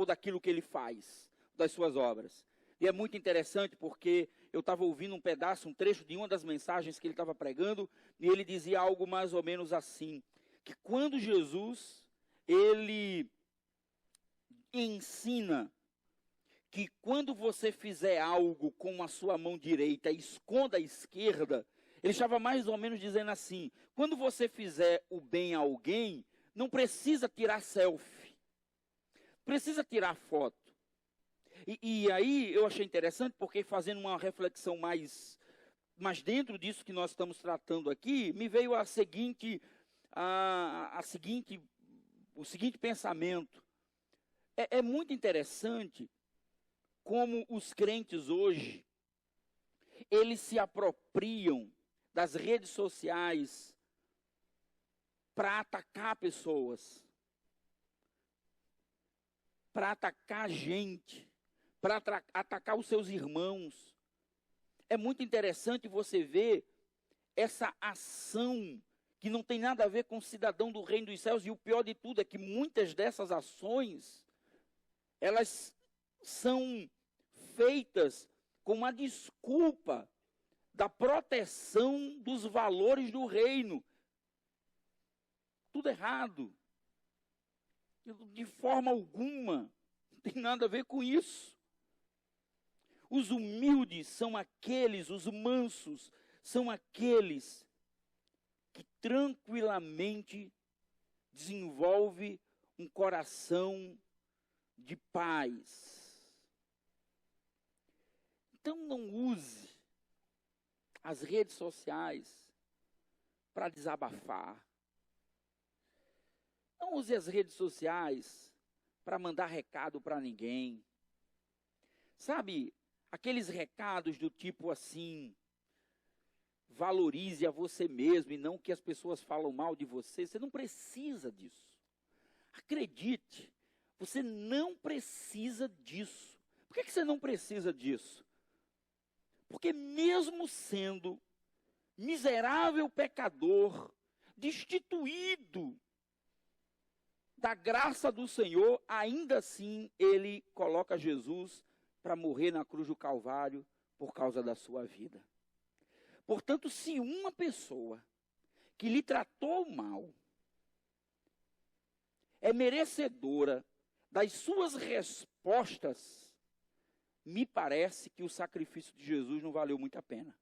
daquilo que ele faz, das suas obras. E é muito interessante porque eu estava ouvindo um trecho de uma das mensagens que ele estava pregando, e ele dizia algo mais ou menos assim, que quando Jesus, ele ensina que quando você fizer algo com a sua mão direita, esconda a esquerda, ele estava mais ou menos dizendo assim, quando você fizer o bem a alguém, não precisa tirar selfie, precisa tirar foto. E aí eu achei interessante, porque fazendo uma reflexão mais dentro disso que nós estamos tratando aqui, me veio o seguinte pensamento. É muito interessante como os crentes hoje, eles se apropriam das redes sociais para atacar pessoas, para atacar gente, para atacar os seus irmãos. É muito interessante você ver essa ação que não tem nada a ver com o cidadão do reino dos céus, e o pior de tudo é que muitas dessas ações, elas são feitas com uma desculpa da proteção dos valores do reino. Tudo errado. De forma alguma, não tem nada a ver com isso. Os humildes são aqueles, os mansos, são aqueles que tranquilamente desenvolve um coração de paz. Então não use as redes sociais para desabafar. Não use as redes sociais para mandar recado para ninguém. Sabe, aqueles recados do tipo assim, valorize a você mesmo e não que as pessoas falam mal de você. Você não precisa disso. Acredite, você não precisa disso. Por que você não precisa disso? Porque mesmo sendo miserável pecador, destituído da graça do Senhor, ainda assim ele coloca Jesus para morrer na cruz do Calvário por causa da sua vida. Portanto, se uma pessoa que lhe tratou mal é merecedora das suas respostas, me parece que o sacrifício de Jesus não valeu muito a pena.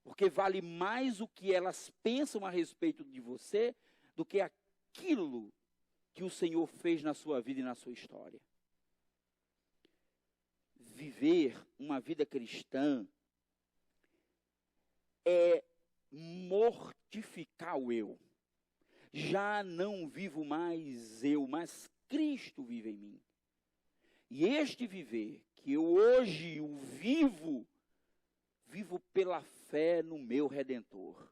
Porque vale mais o que elas pensam a respeito de você do que aquilo que o Senhor fez na sua vida e na sua história. Viver uma vida cristã é mortificar o eu. Já não vivo mais eu, mas Cristo vive em mim. E este viver, que eu hoje o vivo pela fé no meu Redentor.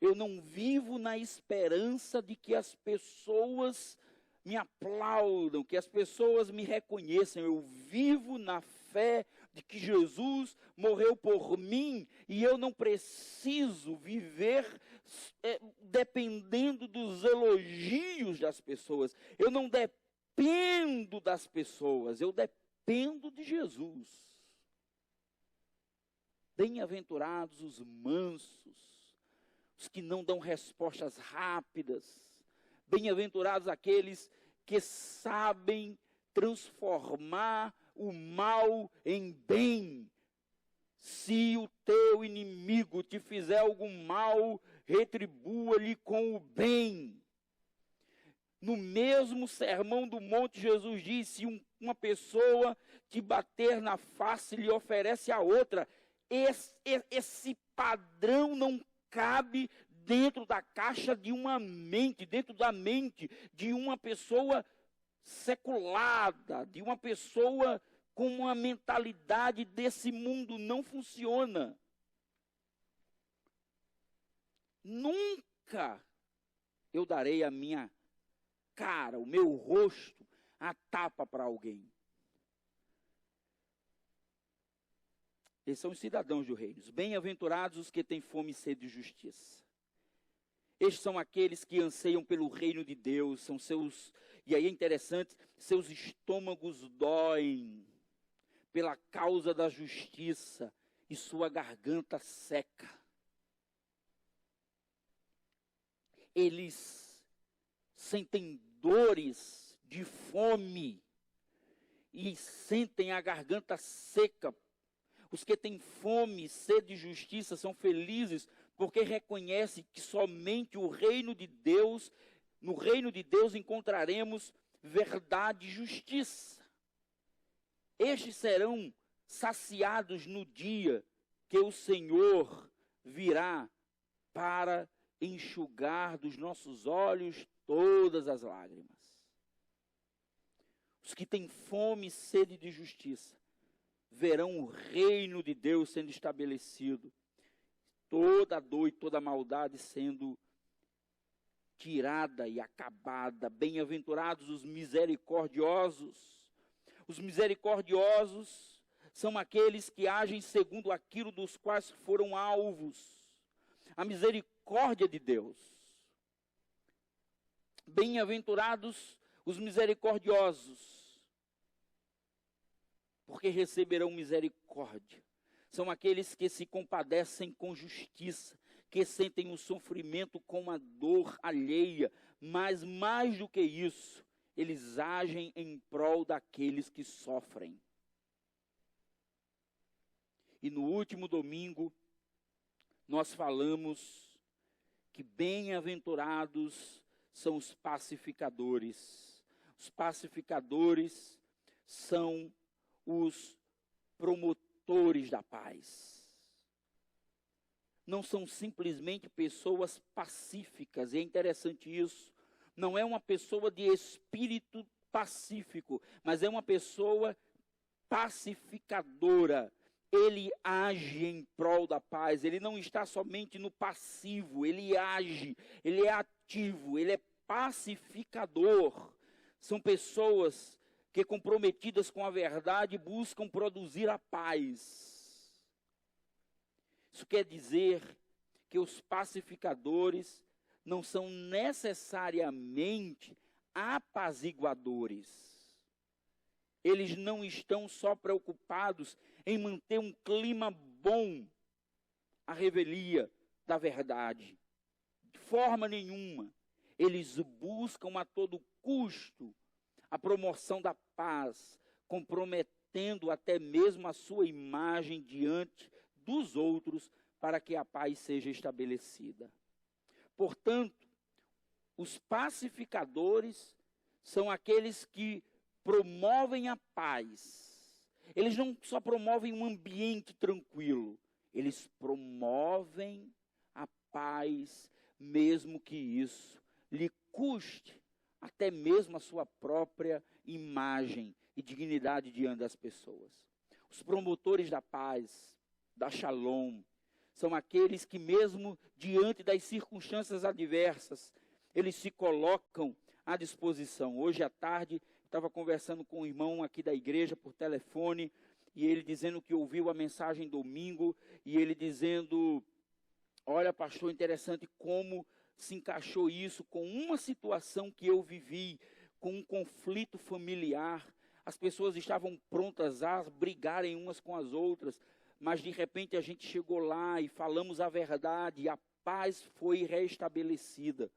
Eu não vivo na esperança de que as pessoas me aplaudam, que as pessoas me reconheçam. Eu vivo na fé de que Jesus morreu por mim e eu não preciso viver dependendo dos elogios das pessoas. Eu não dependo das pessoas, eu dependo de Jesus. Bem-aventurados os mansos, os que não dão respostas rápidas. Bem-aventurados aqueles que sabem transformar o mal em bem. Se o teu inimigo te fizer algum mal, retribua-lhe com o bem. No mesmo Sermão do Monte, Jesus disse: uma pessoa te bater na face, lhe oferece a outra. Esse padrão não cabe dentro da caixa de uma mente, dentro da mente de uma pessoa seculada, de uma pessoa com uma mentalidade desse mundo. Não funciona. Nunca eu darei a minha cara, o meu rosto, a tapa para alguém. Esses são os cidadãos do reino. Bem-aventurados os que têm fome e sede de justiça. Estes são aqueles que anseiam pelo reino de Deus, são seus, e aí é interessante, seus estômagos doem pela causa da justiça e sua garganta seca. Eles sentem dores de fome e sentem a garganta seca. Os que têm fome e sede de justiça são felizes porque reconhecem que somente o reino de Deus, no reino de Deus encontraremos verdade e justiça. Estes serão saciados no dia que o Senhor virá para enxugar dos nossos olhos todas as lágrimas. Os que têm fome e sede de justiça verão o reino de Deus sendo estabelecido, toda a dor e toda a maldade sendo tirada e acabada. Bem-aventurados os misericordiosos. Os misericordiosos são aqueles que agem segundo aquilo dos quais foram alvos. A misericórdia de Deus. Bem-aventurados os misericordiosos, porque receberão misericórdia. São aqueles que se compadecem com justiça, que sentem o sofrimento com a dor alheia, mas mais do que isso, eles agem em prol daqueles que sofrem. E no último domingo, nós falamos que bem-aventurados são os pacificadores. Os pacificadores são os promotores da paz. Não são simplesmente pessoas pacíficas, e é interessante isso. Não é uma pessoa de espírito pacífico, mas é uma pessoa pacificadora. Ele age em prol da paz, ele não está somente no passivo, ele age, ele é ativo, ele é pacificador. São pessoas que, comprometidas com a verdade, buscam produzir a paz. Isso quer dizer que os pacificadores não são necessariamente apaziguadores. Eles não estão só preocupados em manter um clima bom, a revelia da verdade. De forma nenhuma. Eles buscam a todo custo a promoção da paz, comprometendo até mesmo a sua imagem diante dos outros para que a paz seja estabelecida. Portanto, os pacificadores são aqueles que promovem a paz. Eles não só promovem um ambiente tranquilo, eles promovem a paz, mesmo que isso lhe custe até mesmo a sua própria imagem e dignidade diante das pessoas. Os promotores da paz, da Shalom, são aqueles que mesmo diante das circunstâncias adversas, eles se colocam à disposição. Hoje à tarde, estava conversando com um irmão aqui da igreja por telefone, e ele dizendo que ouviu a mensagem domingo, e ele dizendo, olha pastor, interessante como se encaixou isso com uma situação que eu vivi, com um conflito familiar. As pessoas estavam prontas a brigarem umas com as outras, mas de repente a gente chegou lá e falamos a verdade e a paz foi restabelecida.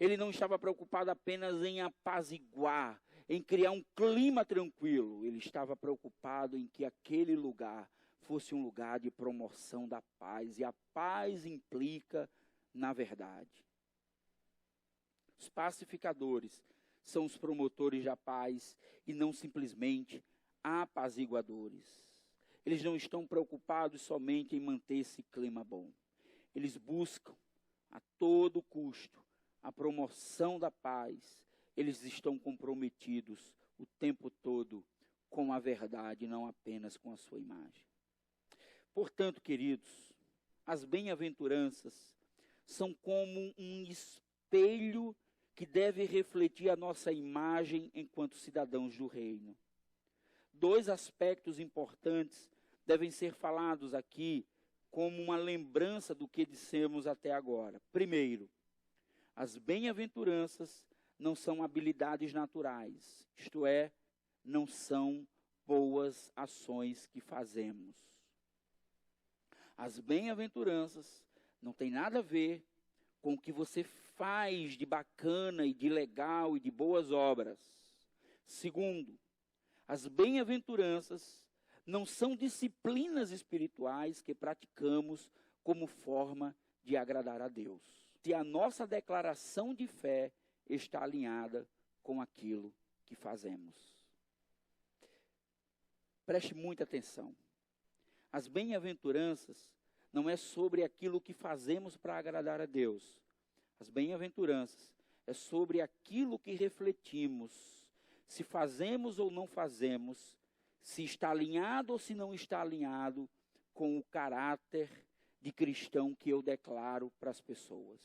Ele não estava preocupado apenas em apaziguar, em criar um clima tranquilo. Ele estava preocupado em que aquele lugar fosse um lugar de promoção da paz. E a paz implica na verdade. Os pacificadores são os promotores da paz e não simplesmente apaziguadores. Eles não estão preocupados somente em manter esse clima bom. Eles buscam a todo custo a promoção da paz. Eles estão comprometidos o tempo todo com a verdade, não apenas com a sua imagem. Portanto, queridos, as bem-aventuranças são como um espelho que deve refletir a nossa imagem enquanto cidadãos do reino. Dois aspectos importantes devem ser falados aqui como uma lembrança do que dissemos até agora. Primeiro, as bem-aventuranças não são habilidades naturais, isto é, não são boas ações que fazemos. As bem-aventuranças não têm nada a ver com o que você faz de bacana e de legal e de boas obras. Segundo, as bem-aventuranças não são disciplinas espirituais que praticamos como forma de agradar a Deus. Se a nossa declaração de fé está alinhada com aquilo que fazemos. Preste muita atenção. As bem-aventuranças não é sobre aquilo que fazemos para agradar a Deus. As bem-aventuranças é sobre aquilo que refletimos. Se fazemos ou não fazemos, se está alinhado ou se não está alinhado com o caráter de cristão que eu declaro para as pessoas.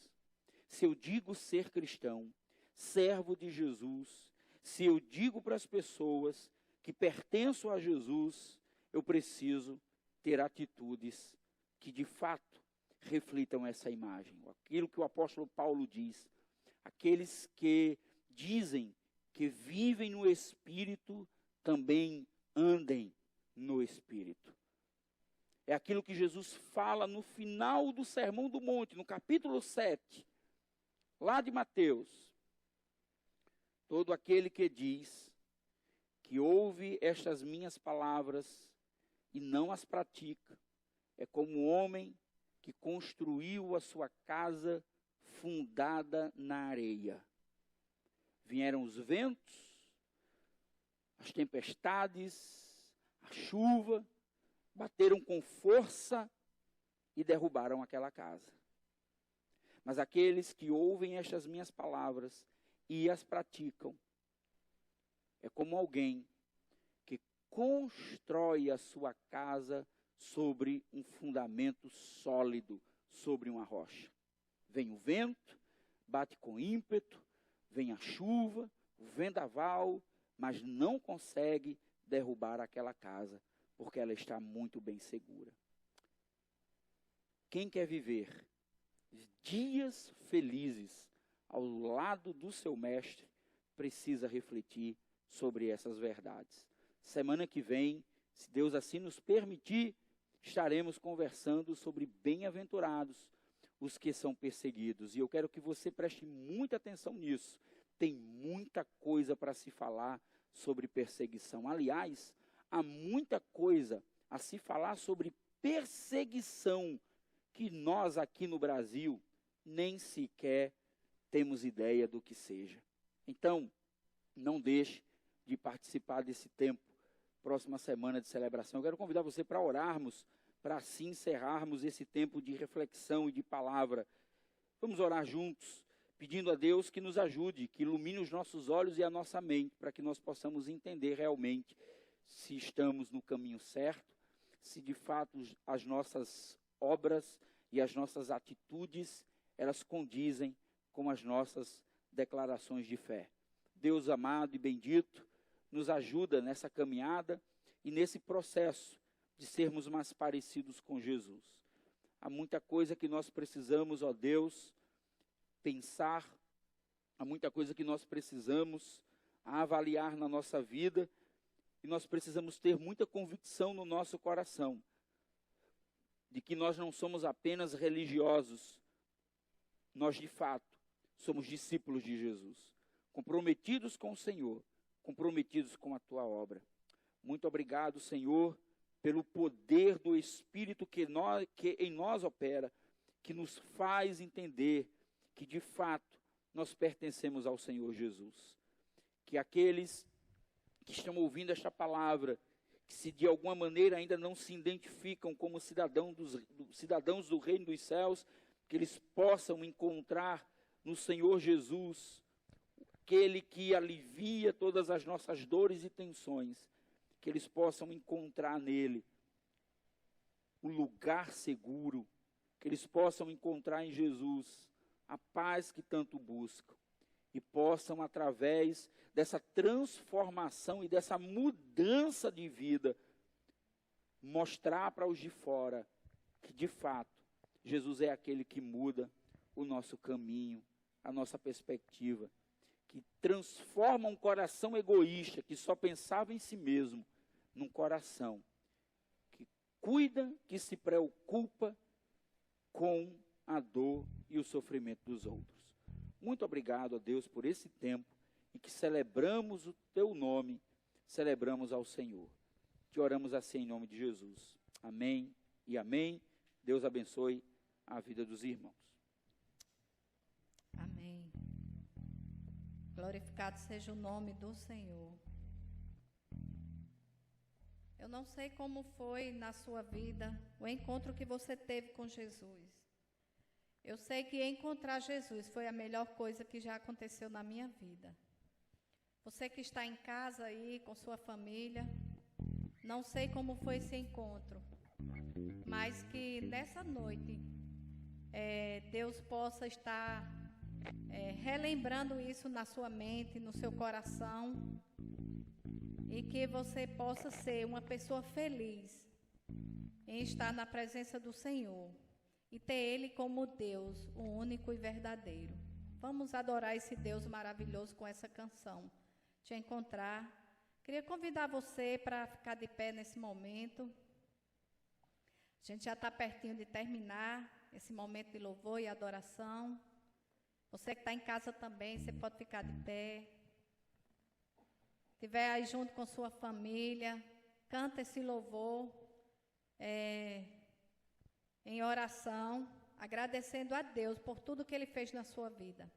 Se eu digo ser cristão, servo de Jesus, se eu digo para as pessoas que pertenço a Jesus, eu preciso ter atitudes que de fato reflitam essa imagem. Aquilo que o apóstolo Paulo diz, aqueles que dizem que vivem no Espírito, também andem no Espírito. É aquilo que Jesus fala no final do Sermão do Monte, no capítulo 7, lá de Mateus. Todo aquele que diz que ouve estas minhas palavras e não as pratica, é como um homem que construiu a sua casa fundada na areia. Vieram os ventos, as tempestades, a chuva, bateram com força e derrubaram aquela casa. Mas aqueles que ouvem estas minhas palavras e as praticam, é como alguém que constrói a sua casa sobre um fundamento sólido, sobre uma rocha. Vem o vento, bate com ímpeto, vem a chuva, o vendaval, mas não consegue derrubar aquela casa, porque ela está muito bem segura. Quem quer viver dias felizes ao lado do seu mestre, precisa refletir sobre essas verdades. Semana que vem, se Deus assim nos permitir, estaremos conversando sobre bem-aventurados os que são perseguidos. E eu quero que você preste muita atenção nisso. Tem muita coisa para se falar sobre perseguição. Aliás, há muita coisa a se falar sobre perseguição que nós aqui no Brasil nem sequer temos ideia do que seja. Então, não deixe de participar desse tempo, próxima semana de celebração. Eu quero convidar você para orarmos, para assim encerrarmos esse tempo de reflexão e de palavra. Vamos orar juntos, pedindo a Deus que nos ajude, que ilumine os nossos olhos e a nossa mente, para que nós possamos entender realmente se estamos no caminho certo, se de fato as nossas obras e as nossas atitudes, elas condizem com as nossas declarações de fé. Deus amado e bendito, nos ajuda nessa caminhada e nesse processo de sermos mais parecidos com Jesus. Há muita coisa que nós precisamos, ó Deus, pensar, há muita coisa que nós precisamos avaliar na nossa vida, e nós precisamos ter muita convicção no nosso coração, de que nós não somos apenas religiosos, nós de fato somos discípulos de Jesus, comprometidos com o Senhor, comprometidos com a tua obra. Muito obrigado, Senhor, pelo poder do Espírito que em nós opera, que nos faz entender que de fato nós pertencemos ao Senhor Jesus. Que aqueles que estão ouvindo esta palavra, que se de alguma maneira ainda não se identificam como cidadãos do reino dos céus, que eles possam encontrar no Senhor Jesus, aquele que alivia todas as nossas dores e tensões, que eles possam encontrar nele um lugar seguro, que eles possam encontrar em Jesus a paz que tanto buscam, e possam, através dessa transformação e dessa mudança de vida, mostrar para os de fora que, de fato, Jesus é aquele que muda o nosso caminho, a nossa perspectiva, que transforma um coração egoísta, que só pensava em si mesmo, num coração que cuida, que se preocupa com a dor e o sofrimento dos outros. Muito obrigado a Deus por esse tempo em que celebramos o teu nome, celebramos ao Senhor. Te oramos assim em nome de Jesus. Amém e amém. Deus abençoe a vida dos irmãos. Amém. Glorificado seja o nome do Senhor. Eu não sei como foi na sua vida o encontro que você teve com Jesus. Eu sei que encontrar Jesus foi a melhor coisa que já aconteceu na minha vida. Você que está em casa aí com sua família, não sei como foi esse encontro, mas que nessa noite Deus possa estar relembrando isso na sua mente, no seu coração, e que você possa ser uma pessoa feliz em estar na presença do Senhor e ter Ele como Deus, o único e verdadeiro. Vamos adorar esse Deus maravilhoso com essa canção. Te encontrar. Queria convidar você para ficar de pé nesse momento. A gente já está pertinho de terminar esse momento de louvor e adoração. Você que está em casa também, você pode ficar de pé. Estiver aí junto com sua família, canta esse louvor em oração, agradecendo a Deus por tudo que Ele fez na sua vida.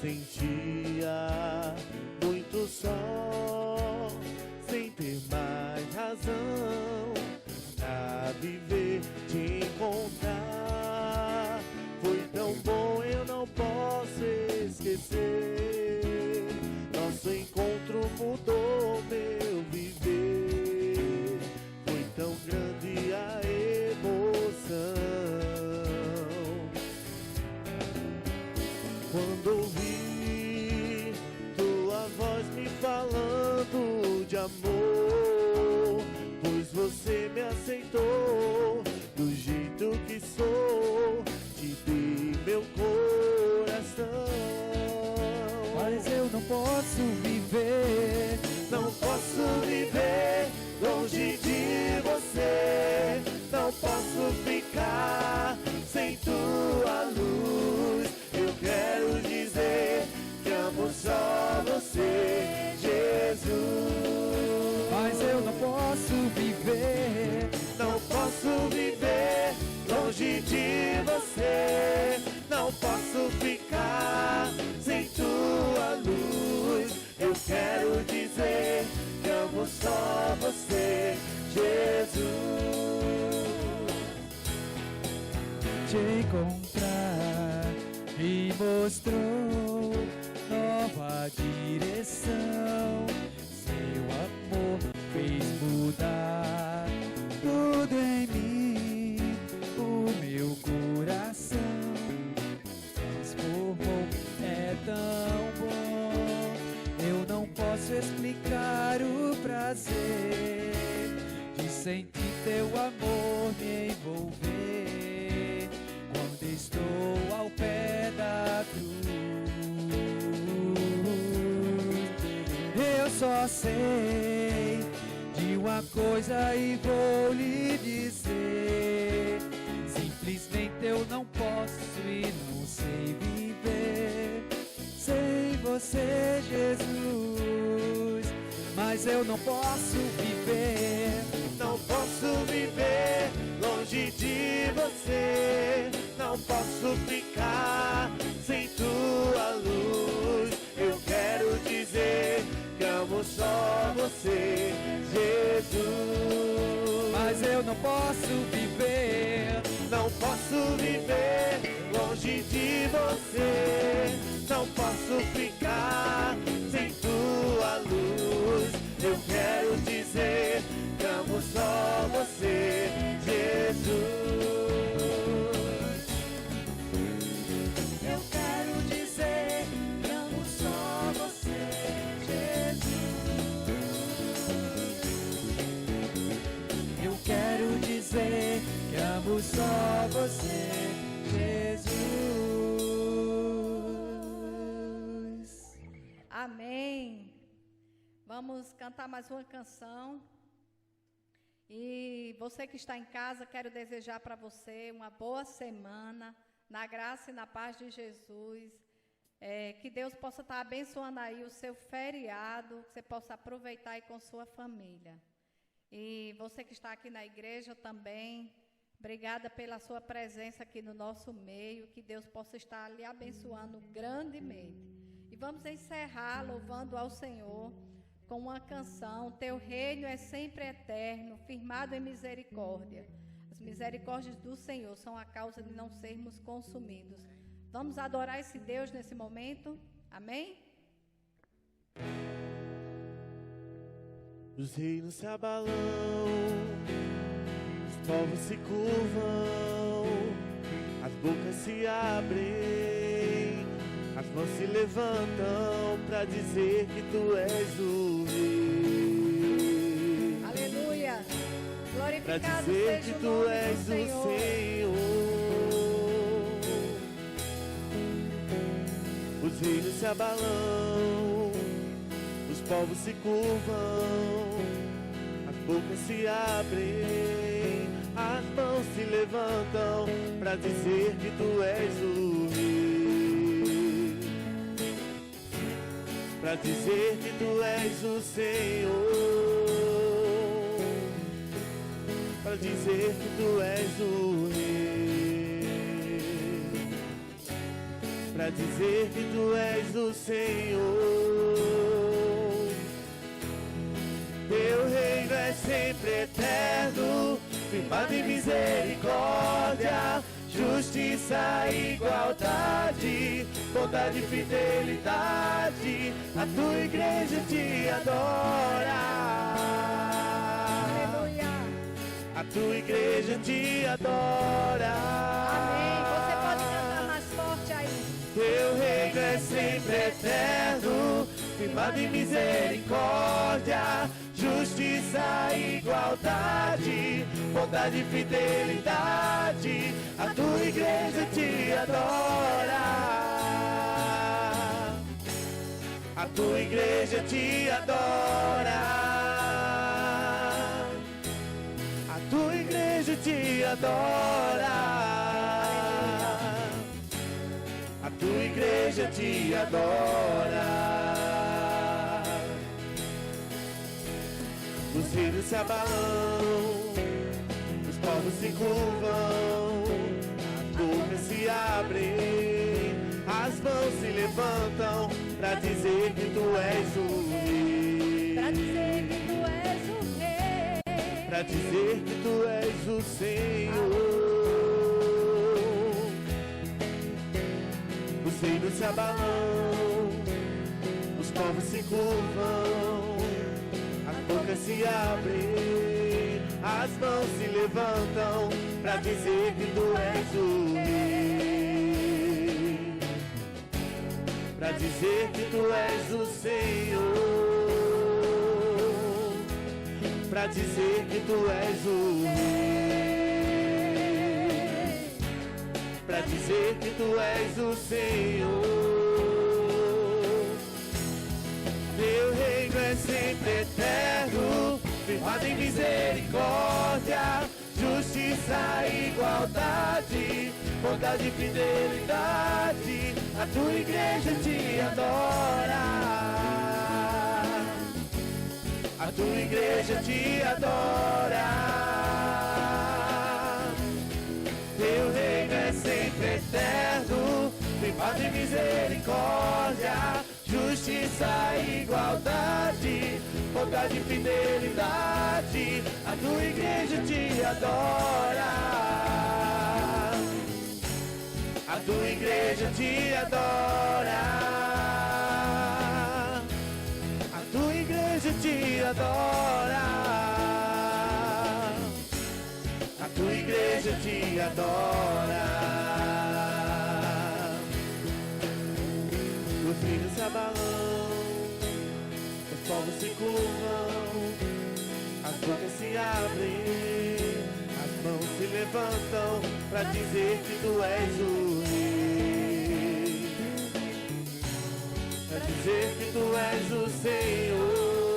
Sentia muito só, sem ter mais razão pra viver, te encontrar. Foi tão bom, eu não posso esquecer. Nosso encontro mudou meu viver. Foi tão grande a emoção quando ouvi tua voz me falando de amor, pois você me aceitou do jeito que sou, te dei meu coração. Mas eu não posso viver, não posso viver longe de você, não posso ficar sem tua luz. Eu quero dizer que amo só você, Jesus. mas eu não posso mostrou nova direção. Seu amor fez mudar tudo em mim. O meu coração transformou, é tão bom. Eu não posso explicar o prazer de sentir teu amor me envolver quando estou ao pé da cruz. Eu só sei de uma coisa e vou lhe dizer: simplesmente eu não posso e não sei viver sem você, Jesus. Mas eu não posso viver, não posso viver longe de você. Não posso ficar sem tua luz. Eu quero dizer que amo só você, Jesus. mas eu não posso viver, não posso viver longe de você. Não posso ficar sem tua luz. Eu quero dizer que amo só você, Jesus. Eu quero dizer que amo só você, Jesus. eu quero dizer que amo só você, Jesus. Amém. Vamos cantar mais uma canção. E você que está em casa, quero desejar para você uma boa semana, na graça e na paz de Jesus. Que Deus possa estar abençoando aí o seu feriado, que você possa aproveitar aí com sua família. E você que está aqui na igreja também, obrigada pela sua presença aqui no nosso meio, que Deus possa estar lhe abençoando grandemente. E vamos encerrar louvando ao Senhor com uma canção: Teu reino é sempre eterno, firmado em misericórdia. As misericórdias do Senhor são a causa de não sermos consumidos. Vamos adorar esse Deus nesse momento? Amém? Os reinos se abalam, os povos se curvam, as bocas se abrem, as mãos se levantam para dizer que tu és o Rei. Aleluia! Para Glorificado dizer seja que o tu nome és do o Senhor. Senhor. Os reinos se abalam, os povos se curvam, as bocas se abrem, as mãos se levantam para dizer que tu és o Rei. Para dizer que tu és o Senhor. Para dizer que tu és o Rei. Para dizer que tu és o Senhor. Teu reino é sempre eterno, firmado em misericórdia, justiça e igualdade, bondade e fidelidade. A tua igreja te adora. Aleluia! A tua igreja te adora. Amém! Você pode cantar mais forte aí. Teu reino é sempre eterno, firmado em misericórdia, justiça e igualdade, bondade e fidelidade. A tua igreja te adora. A tua igreja te adora. A tua igreja te adora. A tua igreja te adora. Os reinos se abalam, os povos se curvam, as bocas se abrem, as mãos se levantam para dizer que tu és o Rei. Para dizer que tu és o Rei. Para dizer que tu és o Senhor. Os se abalam, os povos se curvam, as bocas se abrem, as mãos se levantam pra dizer que tu és o Rei, pra dizer que tu és o Senhor, pra dizer que tu és o Rei, pra dizer que tu és o Senhor. Teu reino é sempre eterno, firmado em misericórdia, justiça e igualdade, bondade e fidelidade. A tua igreja te adora, a tua igreja te adora. Teu reino é sempre eterno, firmado em misericórdia, justiça e igualdade, bondade e fidelidade. A tua igreja te adora, a tua igreja te adora, a tua igreja te adora, a tua igreja te adora. Os filhos se abalam, os povos se curvam, as bocas se abrem, as mãos se levantam pra dizer que tu és o Rei, pra dizer que tu és o Senhor,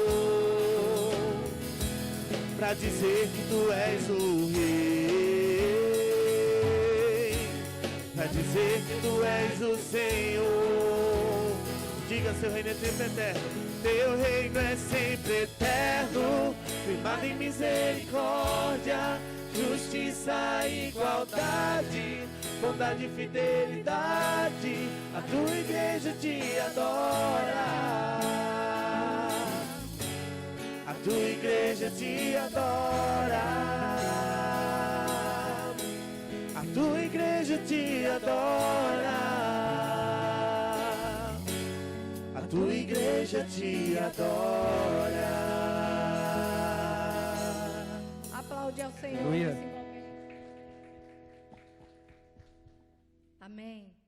pra dizer que tu és o Rei, pra dizer que tu és o Senhor. Diga, seu reino é sempre eterno, teu reino é sempre eterno, firmado em misericórdia, justiça e igualdade, bondade e fidelidade. A tua igreja te adora, a tua igreja te adora, a tua igreja te adora, a tua igreja te adora. Aplaude ao Senhor. Aleluia. nesse momento. Amém.